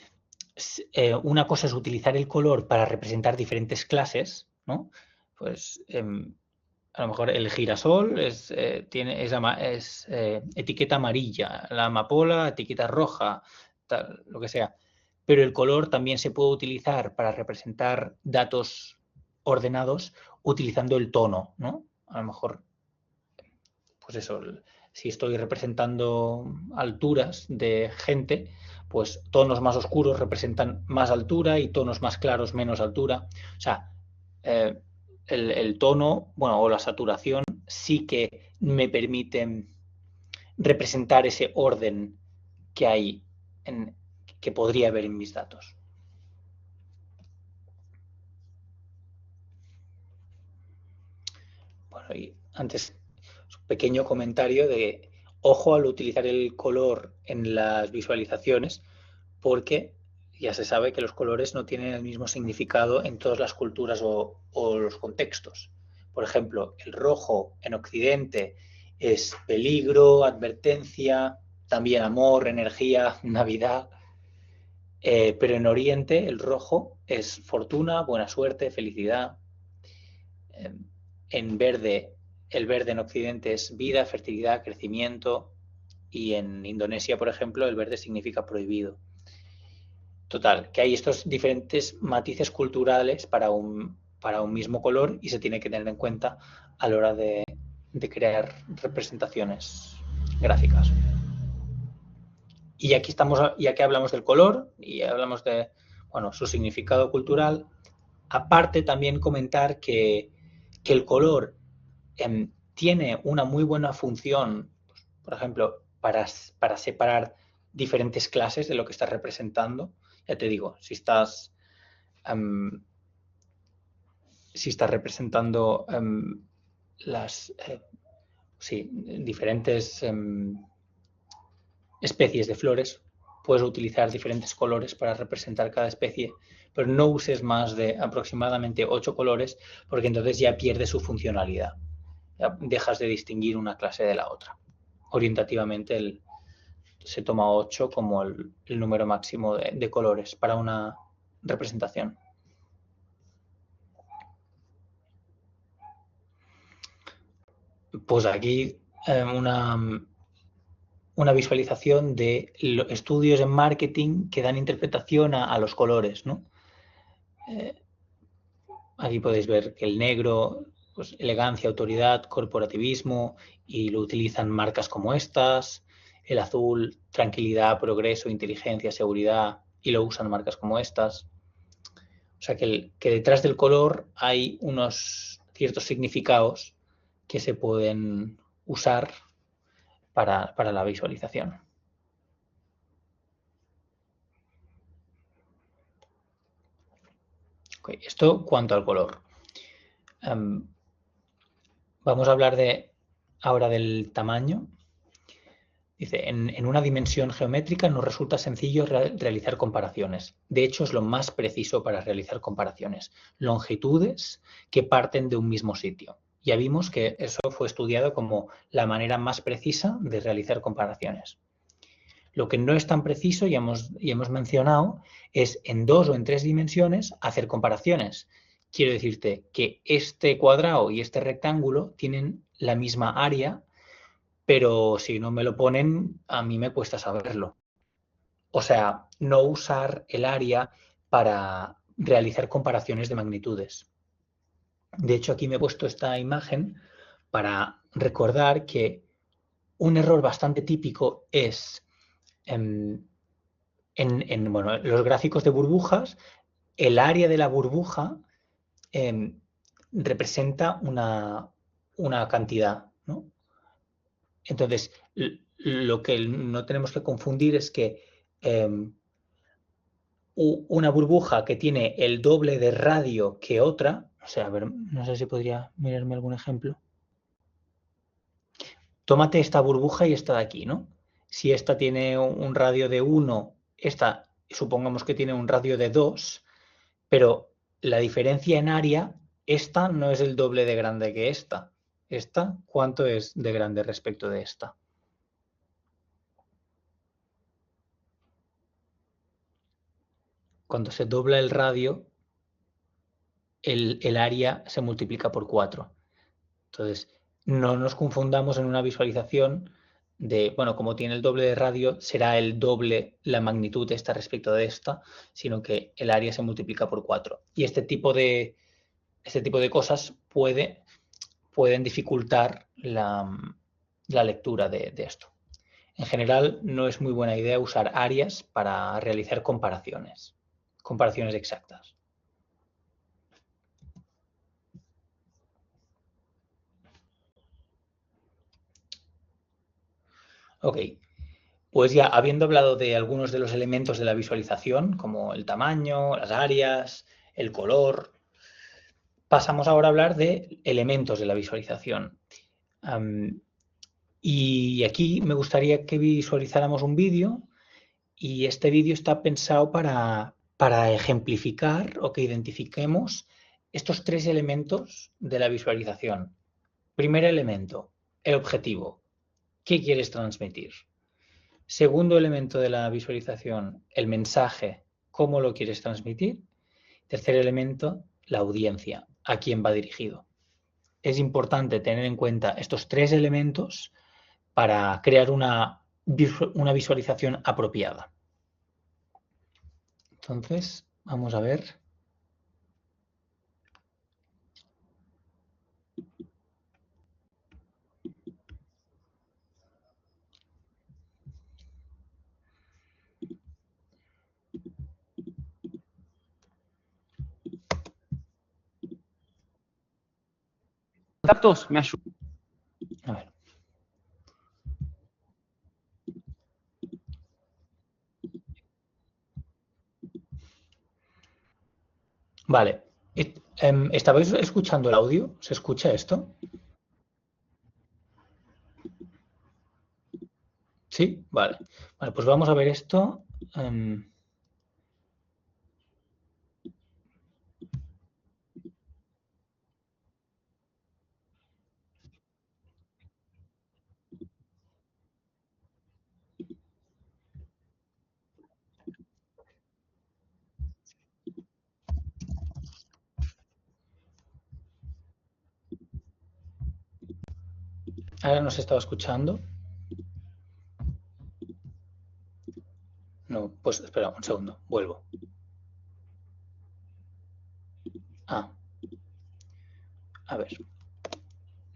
S1: una cosa es utilizar el color para representar diferentes clases, ¿no? Pues a lo mejor el girasol es etiqueta amarilla, la amapola, etiqueta roja, tal, lo que sea. Pero el color también se puede utilizar para representar datos ordenados utilizando el tono, ¿no? A lo mejor, pues eso, si estoy representando alturas de gente, pues tonos más oscuros representan más altura y tonos más claros menos altura. O sea, el tono, bueno, o la saturación sí que me permiten representar ese orden que hay, que podría haber en mis datos. Bueno, y antes, un pequeño comentario de ojo al utilizar el color en las visualizaciones, porque ya se sabe que los colores no tienen el mismo significado en todas las culturas o los contextos. Por ejemplo, el rojo en Occidente es peligro, advertencia, también amor, energía, Navidad. Pero en Oriente el rojo es fortuna, buena suerte, felicidad. En verde, el verde en Occidente es vida, fertilidad, crecimiento. Y en Indonesia, por ejemplo, el verde significa prohibido. Total, que hay estos diferentes matices culturales para un mismo color y se tiene que tener en cuenta a la hora de crear representaciones gráficas. Y aquí estamos, ya que hablamos del color y hablamos de, bueno, su significado cultural, aparte también comentar que el color tiene una muy buena función, por ejemplo, para separar diferentes clases de lo que estás representando. Ya te digo, si estás representando las sí, diferentes especies de flores, puedes utilizar diferentes colores para representar cada especie, pero no uses más de aproximadamente 8 colores porque entonces ya pierde su funcionalidad. Ya dejas de distinguir una clase de la otra. Orientativamente se toma 8 como el número máximo de colores para una representación. Pues aquí una visualización de estudios en marketing que dan interpretación a los colores, ¿no? Aquí podéis ver que el negro, pues elegancia, autoridad, corporativismo, y lo utilizan marcas como estas. El azul, tranquilidad, progreso, inteligencia, seguridad, y lo usan marcas como estas. O sea que detrás del color hay unos ciertos significados que se pueden usar para la visualización. Okay, esto cuanto al color. Vamos a hablar ahora del tamaño. Dice, en una dimensión geométrica nos resulta sencillo realizar comparaciones. De hecho, es lo más preciso para realizar comparaciones. Longitudes que parten de un mismo sitio. Ya vimos que eso fue estudiado como la manera más precisa de realizar comparaciones. Lo que no es tan preciso, ya hemos mencionado, es en 2 o en 3 dimensiones hacer comparaciones. Quiero decirte que este cuadrado y este rectángulo tienen la misma área, pero si no me lo ponen, a mí me cuesta saberlo. O sea, no usar el área para realizar comparaciones de magnitudes. De hecho, aquí me he puesto esta imagen para recordar que un error bastante típico es bueno, los gráficos de burbujas, el área de la burbuja representa una cantidad, ¿no? Entonces, lo que no tenemos que confundir es que una burbuja que tiene el doble de radio que otra, o sea, a ver, no sé si podría mirarme algún ejemplo. Tómate esta burbuja y esta de aquí, ¿no? Si esta tiene un radio de 1, esta supongamos que tiene un radio de 2, pero la diferencia en área, esta no es el doble de grande que esta. ¿Esta cuánto es de grande respecto de esta? Cuando se dobla el radio, el área se multiplica por 4. Entonces, no nos confundamos en una visualización de, bueno, como tiene el doble de radio, será el doble la magnitud de esta respecto de esta, sino que el área se multiplica por 4. Y este tipo de cosas pueden dificultar la lectura de esto. En general, no es muy buena idea usar áreas para realizar comparaciones exactas. Ok, pues ya habiendo hablado de algunos de los elementos de la visualización, como el tamaño, las áreas, el color, pasamos ahora a hablar de elementos de la visualización. Y aquí me gustaría que visualizáramos un vídeo, y este vídeo está pensado para ejemplificar o que identifiquemos estos 3 elementos de la visualización. Primer elemento, el objetivo. ¿Qué quieres transmitir? Segundo elemento de la visualización, el mensaje, ¿cómo lo quieres transmitir? Tercer elemento, la audiencia, ¿a quién va dirigido? Es importante tener en cuenta estos 3 elementos para crear una visualización apropiada. Entonces, vamos a ver.
S2: datos me ayudan.
S1: A ver. Vale. ¿Estabais escuchando el audio? ¿Se escucha esto? ¿Sí? Vale. Vale, pues vamos a ver esto. Ahora nos estaba escuchando. No, pues espera un segundo, vuelvo. Ah, a ver.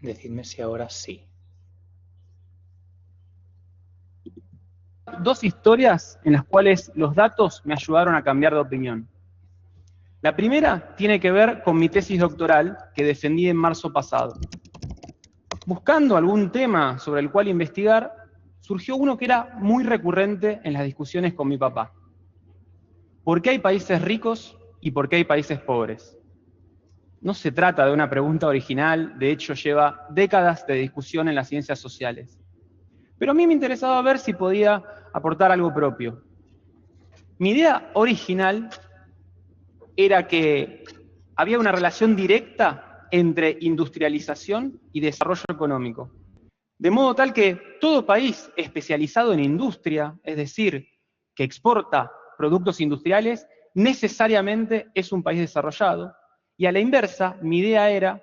S1: Decidme si ahora sí.
S2: Dos historias en las cuales los datos me ayudaron a cambiar de opinión. La primera tiene que ver con mi tesis doctoral que defendí en marzo pasado. Buscando algún tema sobre el cual investigar, surgió uno que era muy recurrente en las discusiones con mi papá. ¿Por qué hay países ricos y por qué hay países pobres? No se trata de una pregunta original, de hecho lleva décadas de discusión en las ciencias sociales. Pero a mí me interesaba ver si podía aportar algo propio. Mi idea original era que había una relación directa entre industrialización y desarrollo económico. De modo tal que todo país especializado en industria, es decir, que exporta productos industriales, necesariamente es un país desarrollado. Y a la inversa, mi idea era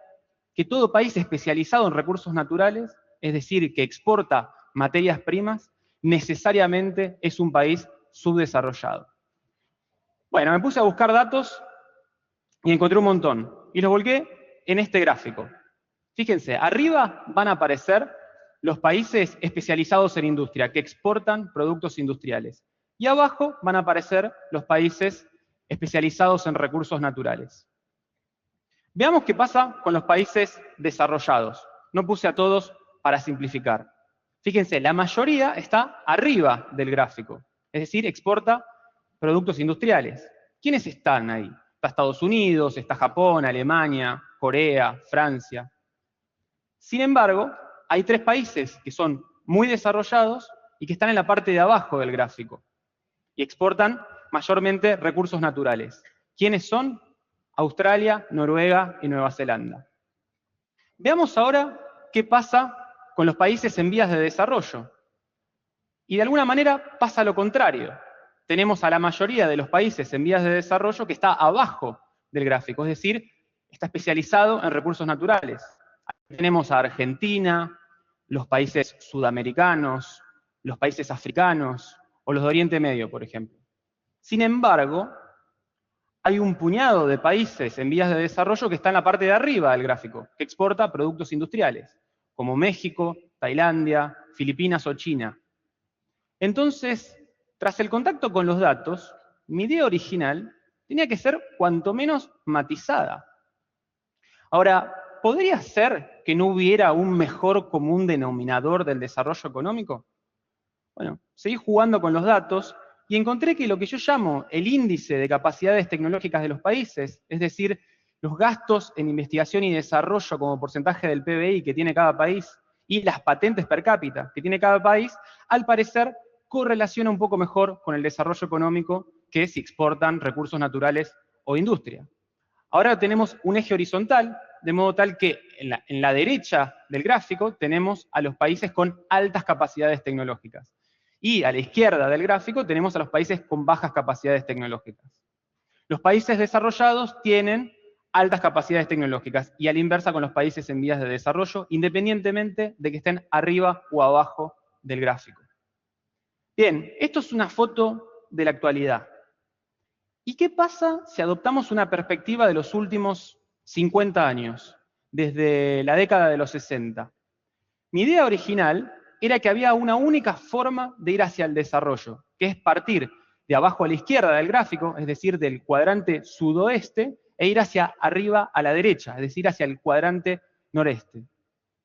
S2: que todo país especializado en recursos naturales, es decir, que exporta materias primas, necesariamente es un país subdesarrollado. Bueno, me puse a buscar datos y encontré un montón. Y los volqué en este gráfico. Fíjense, arriba van a aparecer los países especializados en industria, que exportan productos industriales. Y abajo van a aparecer los países especializados en recursos naturales. Veamos qué pasa con los países desarrollados. No puse a todos para simplificar. Fíjense, la mayoría está arriba del gráfico, es decir, exporta productos industriales. ¿Quiénes están ahí? Está Estados Unidos, está Japón, Alemania, Corea, Francia. Sin embargo, hay tres países que son muy desarrollados y que están en la parte de abajo del gráfico y exportan mayormente recursos naturales. ¿Quiénes son? Australia, Noruega y Nueva Zelanda. Veamos ahora qué pasa con los países en vías de desarrollo. Y de alguna manera pasa lo contrario. Tenemos a la mayoría de los países en vías de desarrollo que está abajo del gráfico, es decir, está especializado en recursos naturales. Tenemos a Argentina, los países sudamericanos, los países africanos o los de Oriente Medio, por ejemplo. Sin embargo, hay un puñado de países en vías de desarrollo que está en la parte de arriba del gráfico, que exporta productos industriales, como México, Tailandia, Filipinas o China. Entonces, tras el contacto con los datos, mi idea original tenía que ser cuanto menos matizada. Ahora, ¿podría ser que no hubiera un mejor común denominador del desarrollo económico? Bueno, seguí jugando con los datos y encontré que lo que yo llamo el índice de capacidades tecnológicas de los países, es decir, los gastos en investigación y desarrollo como porcentaje del PBI que tiene cada país y las patentes per cápita que tiene cada país, al parecer correlaciona un poco mejor con el desarrollo económico que si exportan recursos naturales o industria. Ahora tenemos un eje horizontal, de modo tal que en la derecha del gráfico tenemos a los países con altas capacidades tecnológicas. Y a la izquierda del gráfico tenemos a los países con bajas capacidades tecnológicas. Los países desarrollados tienen altas capacidades tecnológicas y a la inversa con los países en vías de desarrollo, independientemente de que estén arriba o abajo del gráfico. Bien, esto es una foto de la actualidad. ¿Y qué pasa si adoptamos una perspectiva de los últimos 50 años, desde la década de los 60? Mi idea original era que había una única forma de ir hacia el desarrollo, que es partir de abajo a la izquierda del gráfico, es decir, del cuadrante sudoeste, e ir hacia arriba a la derecha, es decir, hacia el cuadrante noreste.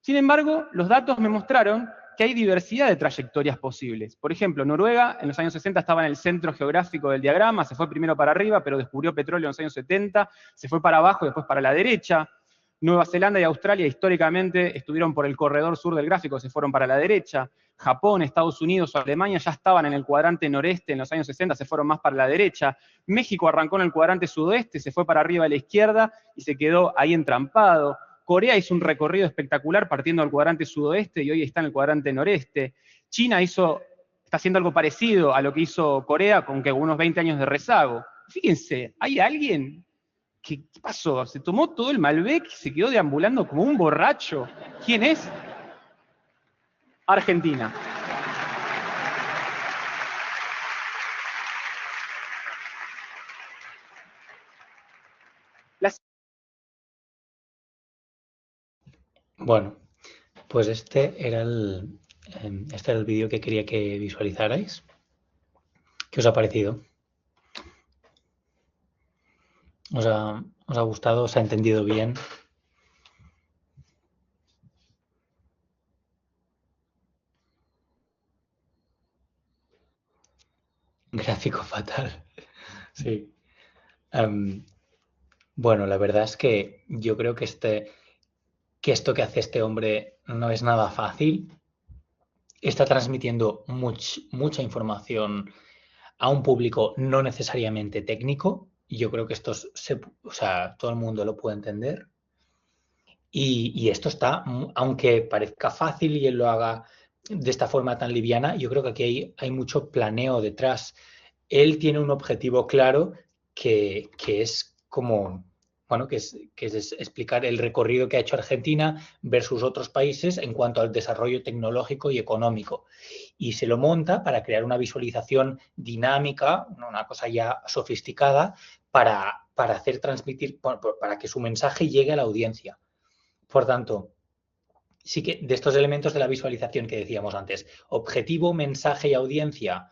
S2: Sin embargo, los datos me mostraron que hay diversidad de trayectorias posibles. Por ejemplo, Noruega en los años 60 estaba en el centro geográfico del diagrama, se fue primero para arriba, pero descubrió petróleo en los años 70, se fue para abajo y después para la derecha. Nueva Zelanda y Australia históricamente estuvieron por el corredor sur del gráfico, se fueron para la derecha. Japón, Estados Unidos o Alemania ya estaban en el cuadrante noreste en los años 60, se fueron más para la derecha. México arrancó en el cuadrante sudoeste, se fue para arriba a la izquierda y se quedó ahí entrampado. Corea hizo un recorrido espectacular partiendo del cuadrante sudoeste y hoy está en el cuadrante noreste. China está haciendo algo parecido a lo que hizo Corea con que unos 20 años de rezago. Fíjense, hay alguien ¿qué pasó? Se tomó todo el Malbec y se quedó deambulando como un borracho. ¿Quién es? Argentina.
S1: Bueno, pues este era el vídeo que quería que visualizarais. ¿Qué os ha parecido? ¿Os ha gustado? ¿Os ha entendido bien? Gráfico fatal. Sí. Bueno, la verdad es que yo creo que esto que hace este hombre no es nada fácil. Está transmitiendo mucha información a un público no necesariamente técnico. Y yo creo que o sea, todo el mundo lo puede entender. Y esto está, aunque parezca fácil y él lo haga de esta forma tan liviana, yo creo que aquí hay mucho planeo detrás. Él tiene un objetivo claro que es como, bueno, que es explicar el recorrido que ha hecho Argentina versus otros países en cuanto al desarrollo tecnológico y económico. Y se lo monta para crear una visualización dinámica, una cosa ya sofisticada, para hacer transmitir, para que su mensaje llegue a la audiencia. Por tanto, sí que de estos elementos de la visualización que decíamos antes, objetivo, mensaje y audiencia.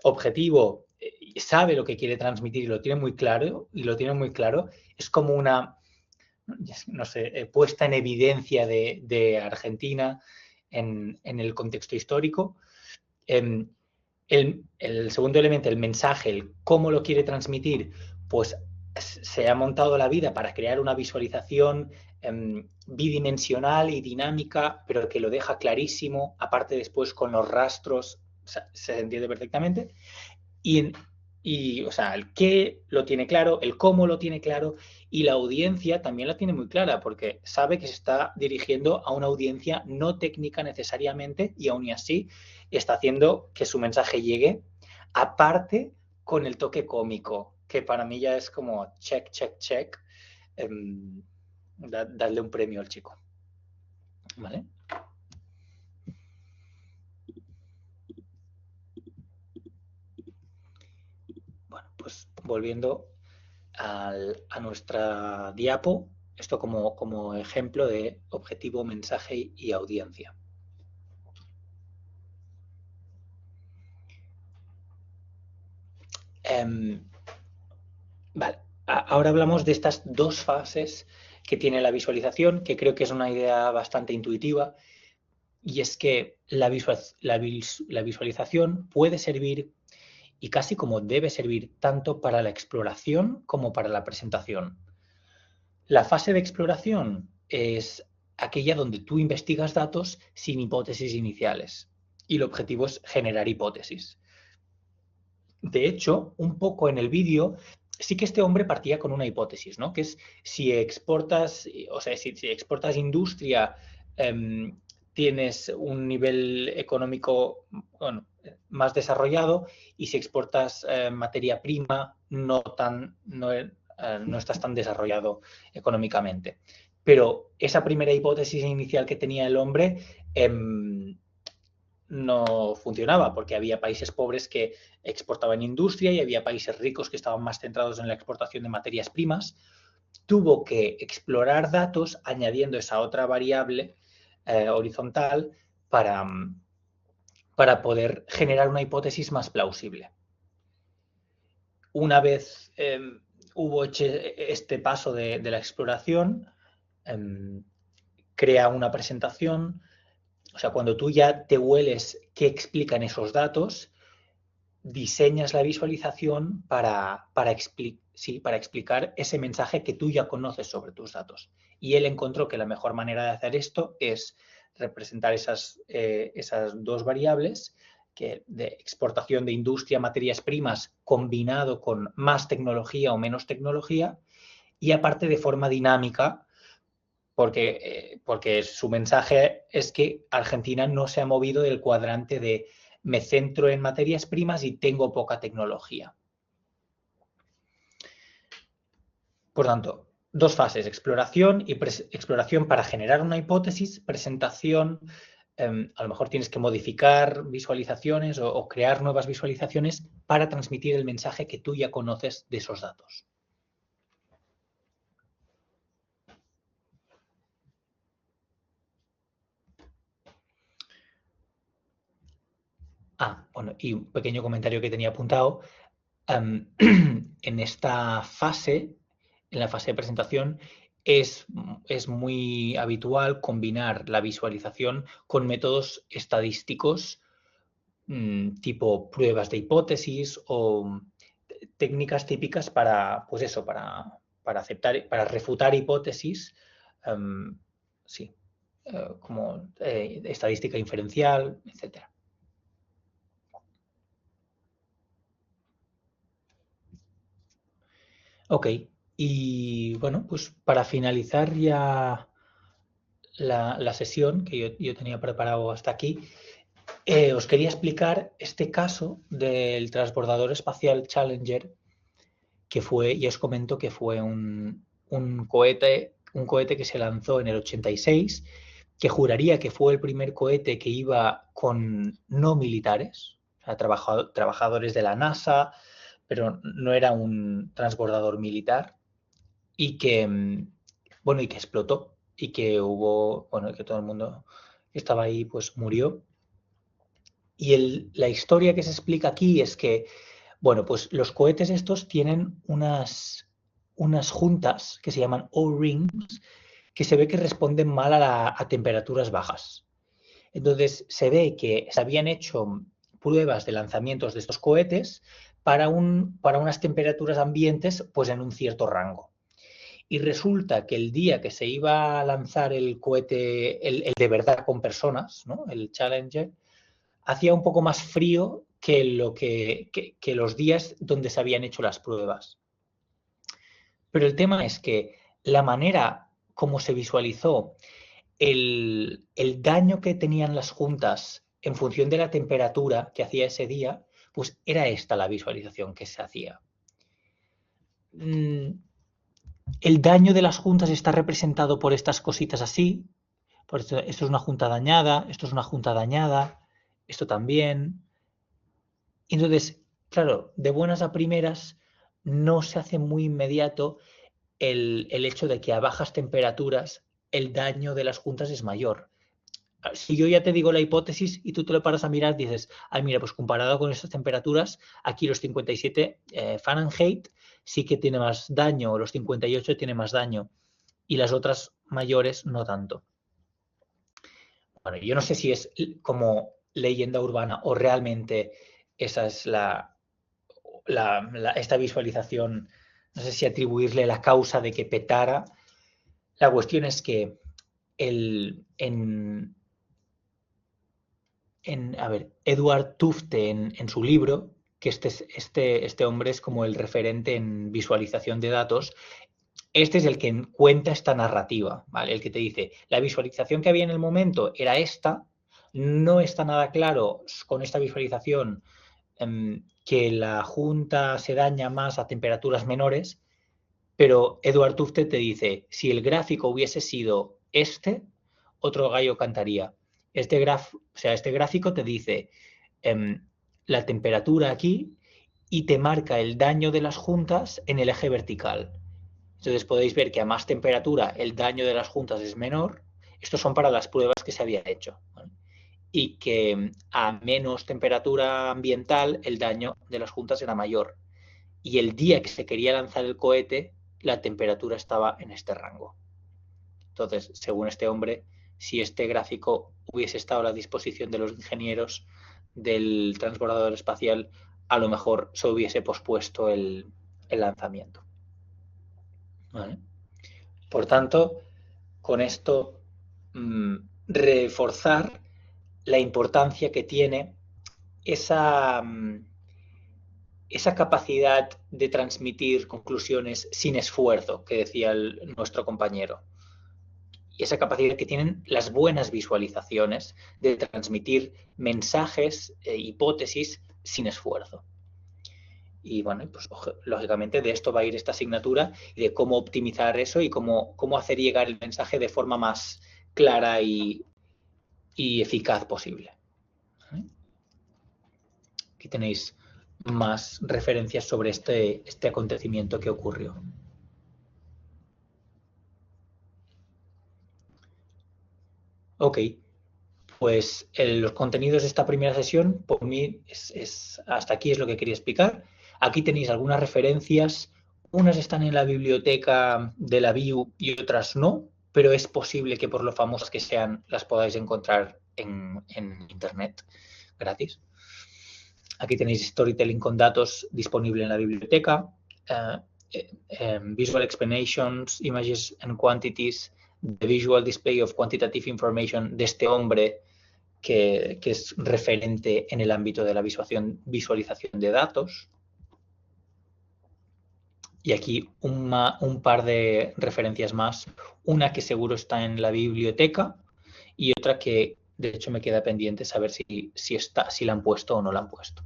S1: Objetivo sabe lo que quiere transmitir y lo tiene muy claro, es como una, no sé, puesta en evidencia de Argentina en el contexto histórico. El segundo elemento, el mensaje, el cómo lo quiere transmitir, pues se ha montado la vida para crear una visualización bidimensional y dinámica, pero que lo deja clarísimo, aparte después con los rastros, o sea, se entiende perfectamente. O sea, el qué lo tiene claro, el cómo lo tiene claro, y la audiencia también la tiene muy clara, porque sabe que se está dirigiendo a una audiencia no técnica necesariamente, y aún así está haciendo que su mensaje llegue, aparte con el toque cómico, que para mí ya es como check, check, check. Darle un premio al chico. ¿Vale? Bueno, pues volviendo a nuestra diapo, esto como ejemplo de objetivo, mensaje y audiencia. Vale, ahora hablamos de estas dos fases que tiene la visualización, que creo que es una idea bastante intuitiva, y es que la visualización puede servir y casi como debe servir tanto para la exploración como para la presentación. La fase de exploración es aquella donde tú investigas datos sin hipótesis iniciales y el objetivo es generar hipótesis. De hecho, un poco en el vídeo, sí que este hombre partía con una hipótesis, ¿no? Que es si exportas, o sea, si exportas industria, tienes un nivel económico, bueno, más desarrollado, y si exportas materia prima, no estás tan desarrollado económicamente. Pero esa primera hipótesis inicial que tenía el hombre no funcionaba, porque había países pobres que exportaban industria y había países ricos que estaban más centrados en la exportación de materias primas. Tuvo que explorar datos añadiendo esa otra variable horizontal para poder generar una hipótesis más plausible. Una vez hubo hecho este paso de la exploración, crea una presentación. O sea, cuando tú ya te hueles qué explican esos datos, diseñas la visualización para explicar ese mensaje que tú ya conoces sobre tus datos. Y él encontró que la mejor manera de hacer esto es representar esas dos variables, que de exportación de industria, materias primas, combinado con más tecnología o menos tecnología, y aparte de forma dinámica, porque su mensaje es que Argentina no se ha movido del cuadrante de me centro en materias primas y tengo poca tecnología. Por tanto, dos fases, exploración y exploración para generar una hipótesis, presentación, a lo mejor tienes que modificar visualizaciones o crear nuevas visualizaciones para transmitir el mensaje que tú ya conoces de esos datos. Bueno, y un pequeño comentario que tenía apuntado. En esta fase, en la fase de presentación, es muy habitual combinar la visualización con métodos estadísticos tipo pruebas de hipótesis o técnicas típicas para, pues eso, para aceptar, para refutar hipótesis, sí, como estadística inferencial, etcétera. Ok, y bueno, pues para finalizar ya la sesión que yo tenía preparado hasta aquí, os quería explicar este caso del transbordador espacial Challenger, que fue, ya os comento que fue un cohete que se lanzó en el 86, que juraría que fue el primer cohete que iba con no militares, o sea, trabajadores de la NASA, pero no era un transbordador militar, y que, bueno, y que explotó, y que hubo, bueno, que todo el mundo que estaba ahí pues murió. Y la historia que se explica aquí es que, bueno, pues los cohetes estos tienen unas juntas que se llaman O-rings, que se ve que responden mal a temperaturas bajas. Entonces se ve que se habían hecho pruebas de lanzamientos de estos cohetes para unas temperaturas ambientes pues en un cierto rango. Y resulta que el día que se iba a lanzar el cohete, el de verdad con personas, ¿no? El Challenger, hacía un poco más frío que los días donde se habían hecho las pruebas. Pero el tema es que la manera como se visualizó el daño que tenían las juntas en función de la temperatura que hacía ese día, pues era esta la visualización que se hacía. El daño de las juntas está representado por estas cositas así. Por esto es una junta dañada, esto es una junta dañada, esto también. Entonces, claro, de buenas a primeras no se hace muy inmediato el hecho de que a bajas temperaturas el daño de las juntas es mayor. Si yo ya te digo la hipótesis y tú te lo paras a mirar, dices, ay, mira, pues comparado con estas temperaturas, aquí los 57 Fahrenheit sí que tiene más daño, los 58 tiene más daño, y las otras mayores no tanto. Bueno, yo no sé si es como leyenda urbana o realmente esa es esta visualización, no sé si atribuirle la causa de que petara. La cuestión es que Edward Tufte en su libro, que este hombre es como el referente en visualización de datos, este es el que cuenta esta narrativa, ¿vale? El que te dice, la visualización que había en el momento era esta, no está nada claro con esta visualización que la junta se daña más a temperaturas menores, pero Edward Tufte te dice, si el gráfico hubiese sido otro gallo cantaría. Este gráfico te dice la temperatura aquí y te marca el daño de las juntas en el eje vertical. Entonces podéis ver que a más temperatura el daño de las juntas es menor. Estos son para las pruebas que se habían hecho, ¿vale? Y que a menos temperatura ambiental el daño de las juntas era mayor. Y el día que se quería lanzar el cohete, la temperatura estaba en este rango. Entonces, según este hombre, si este gráfico hubiese estado a la disposición de los ingenieros del transbordador espacial, a lo mejor se hubiese pospuesto el lanzamiento. ¿Vale? Por tanto, con esto reforzar la importancia que tiene esa capacidad de transmitir conclusiones sin esfuerzo, que decía nuestro compañero. Y esa capacidad que tienen las buenas visualizaciones de transmitir mensajes, hipótesis sin esfuerzo. Y bueno, pues lógicamente de esto va a ir esta asignatura y de cómo optimizar eso y cómo hacer llegar el mensaje de forma más clara y eficaz posible. Aquí tenéis más referencias sobre este acontecimiento que ocurrió. Ok, pues los contenidos de esta primera sesión, por mí, hasta aquí es lo que quería explicar. Aquí tenéis algunas referencias, unas están en la biblioteca de la BIU y otras no, pero es posible que por lo famosas que sean las podáis encontrar en internet gratis. Aquí tenéis storytelling con datos disponible en la biblioteca, visual explanations, images and quantities, the visual display of quantitative information de este hombre que es referente en el ámbito de la visualización de datos. Y aquí un par de referencias más, una que seguro está en la biblioteca y otra que de hecho me queda pendiente saber si la han puesto o no la han puesto.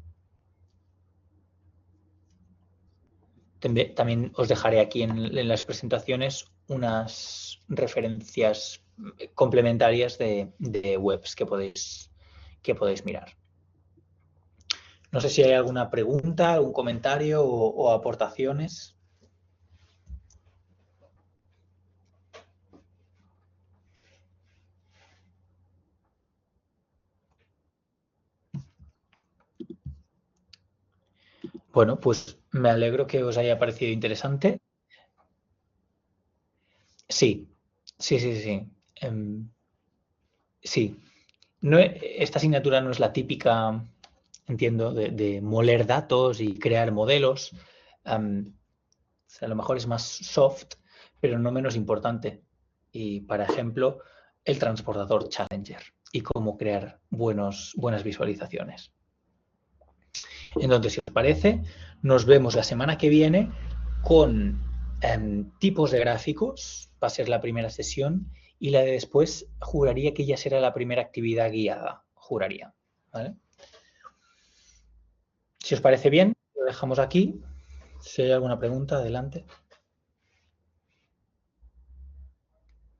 S1: También os dejaré aquí en las presentaciones unas referencias complementarias de webs que podéis mirar. No sé si hay alguna pregunta, algún comentario o aportaciones. Bueno, pues me alegro que os haya parecido interesante. Sí. Sí. Esta asignatura no es la típica, entiendo, de moler datos y crear modelos. A lo mejor es más soft, pero no menos importante. Y, por ejemplo, el transportador Challenger y cómo crear buenas visualizaciones. Entonces, si os parece, nos vemos la semana que viene con tipos de gráficos. Va a ser la primera sesión y la de después juraría que ya será la primera actividad guiada. Juraría. ¿Vale? Si os parece bien, lo dejamos aquí. Si hay alguna pregunta, adelante.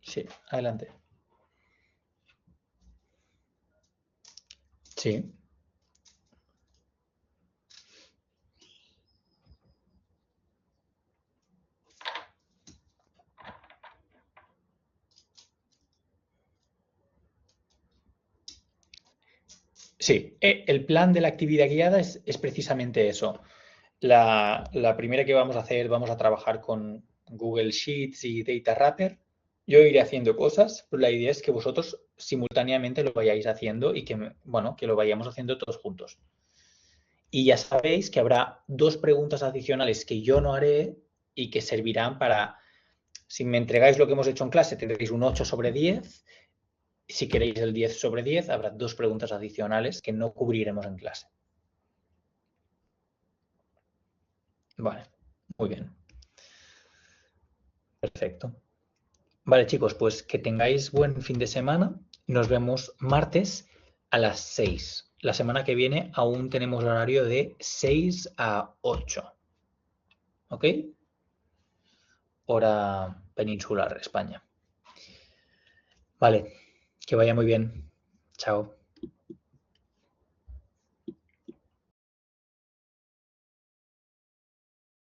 S1: Sí, adelante. Sí. Sí, el plan de la actividad guiada es precisamente eso. La primera que vamos a hacer, vamos a trabajar con Google Sheets y Data Wrapper. Yo iré haciendo cosas, pero la idea es que vosotros simultáneamente lo vayáis haciendo y que lo vayamos haciendo todos juntos. Y ya sabéis que habrá 2 preguntas adicionales que yo no haré y que servirán para, si me entregáis lo que hemos hecho en clase, tendréis un 8 sobre 10. Si queréis el 10 sobre 10, habrá 2 preguntas adicionales que no cubriremos en clase. Vale, muy bien. Perfecto. Vale, chicos, pues que tengáis buen fin de semana. Nos vemos martes a las 6. La semana que viene aún tenemos horario de 6 a 8. ¿Ok? Hora peninsular, España. Vale, que vaya muy bien. Chao.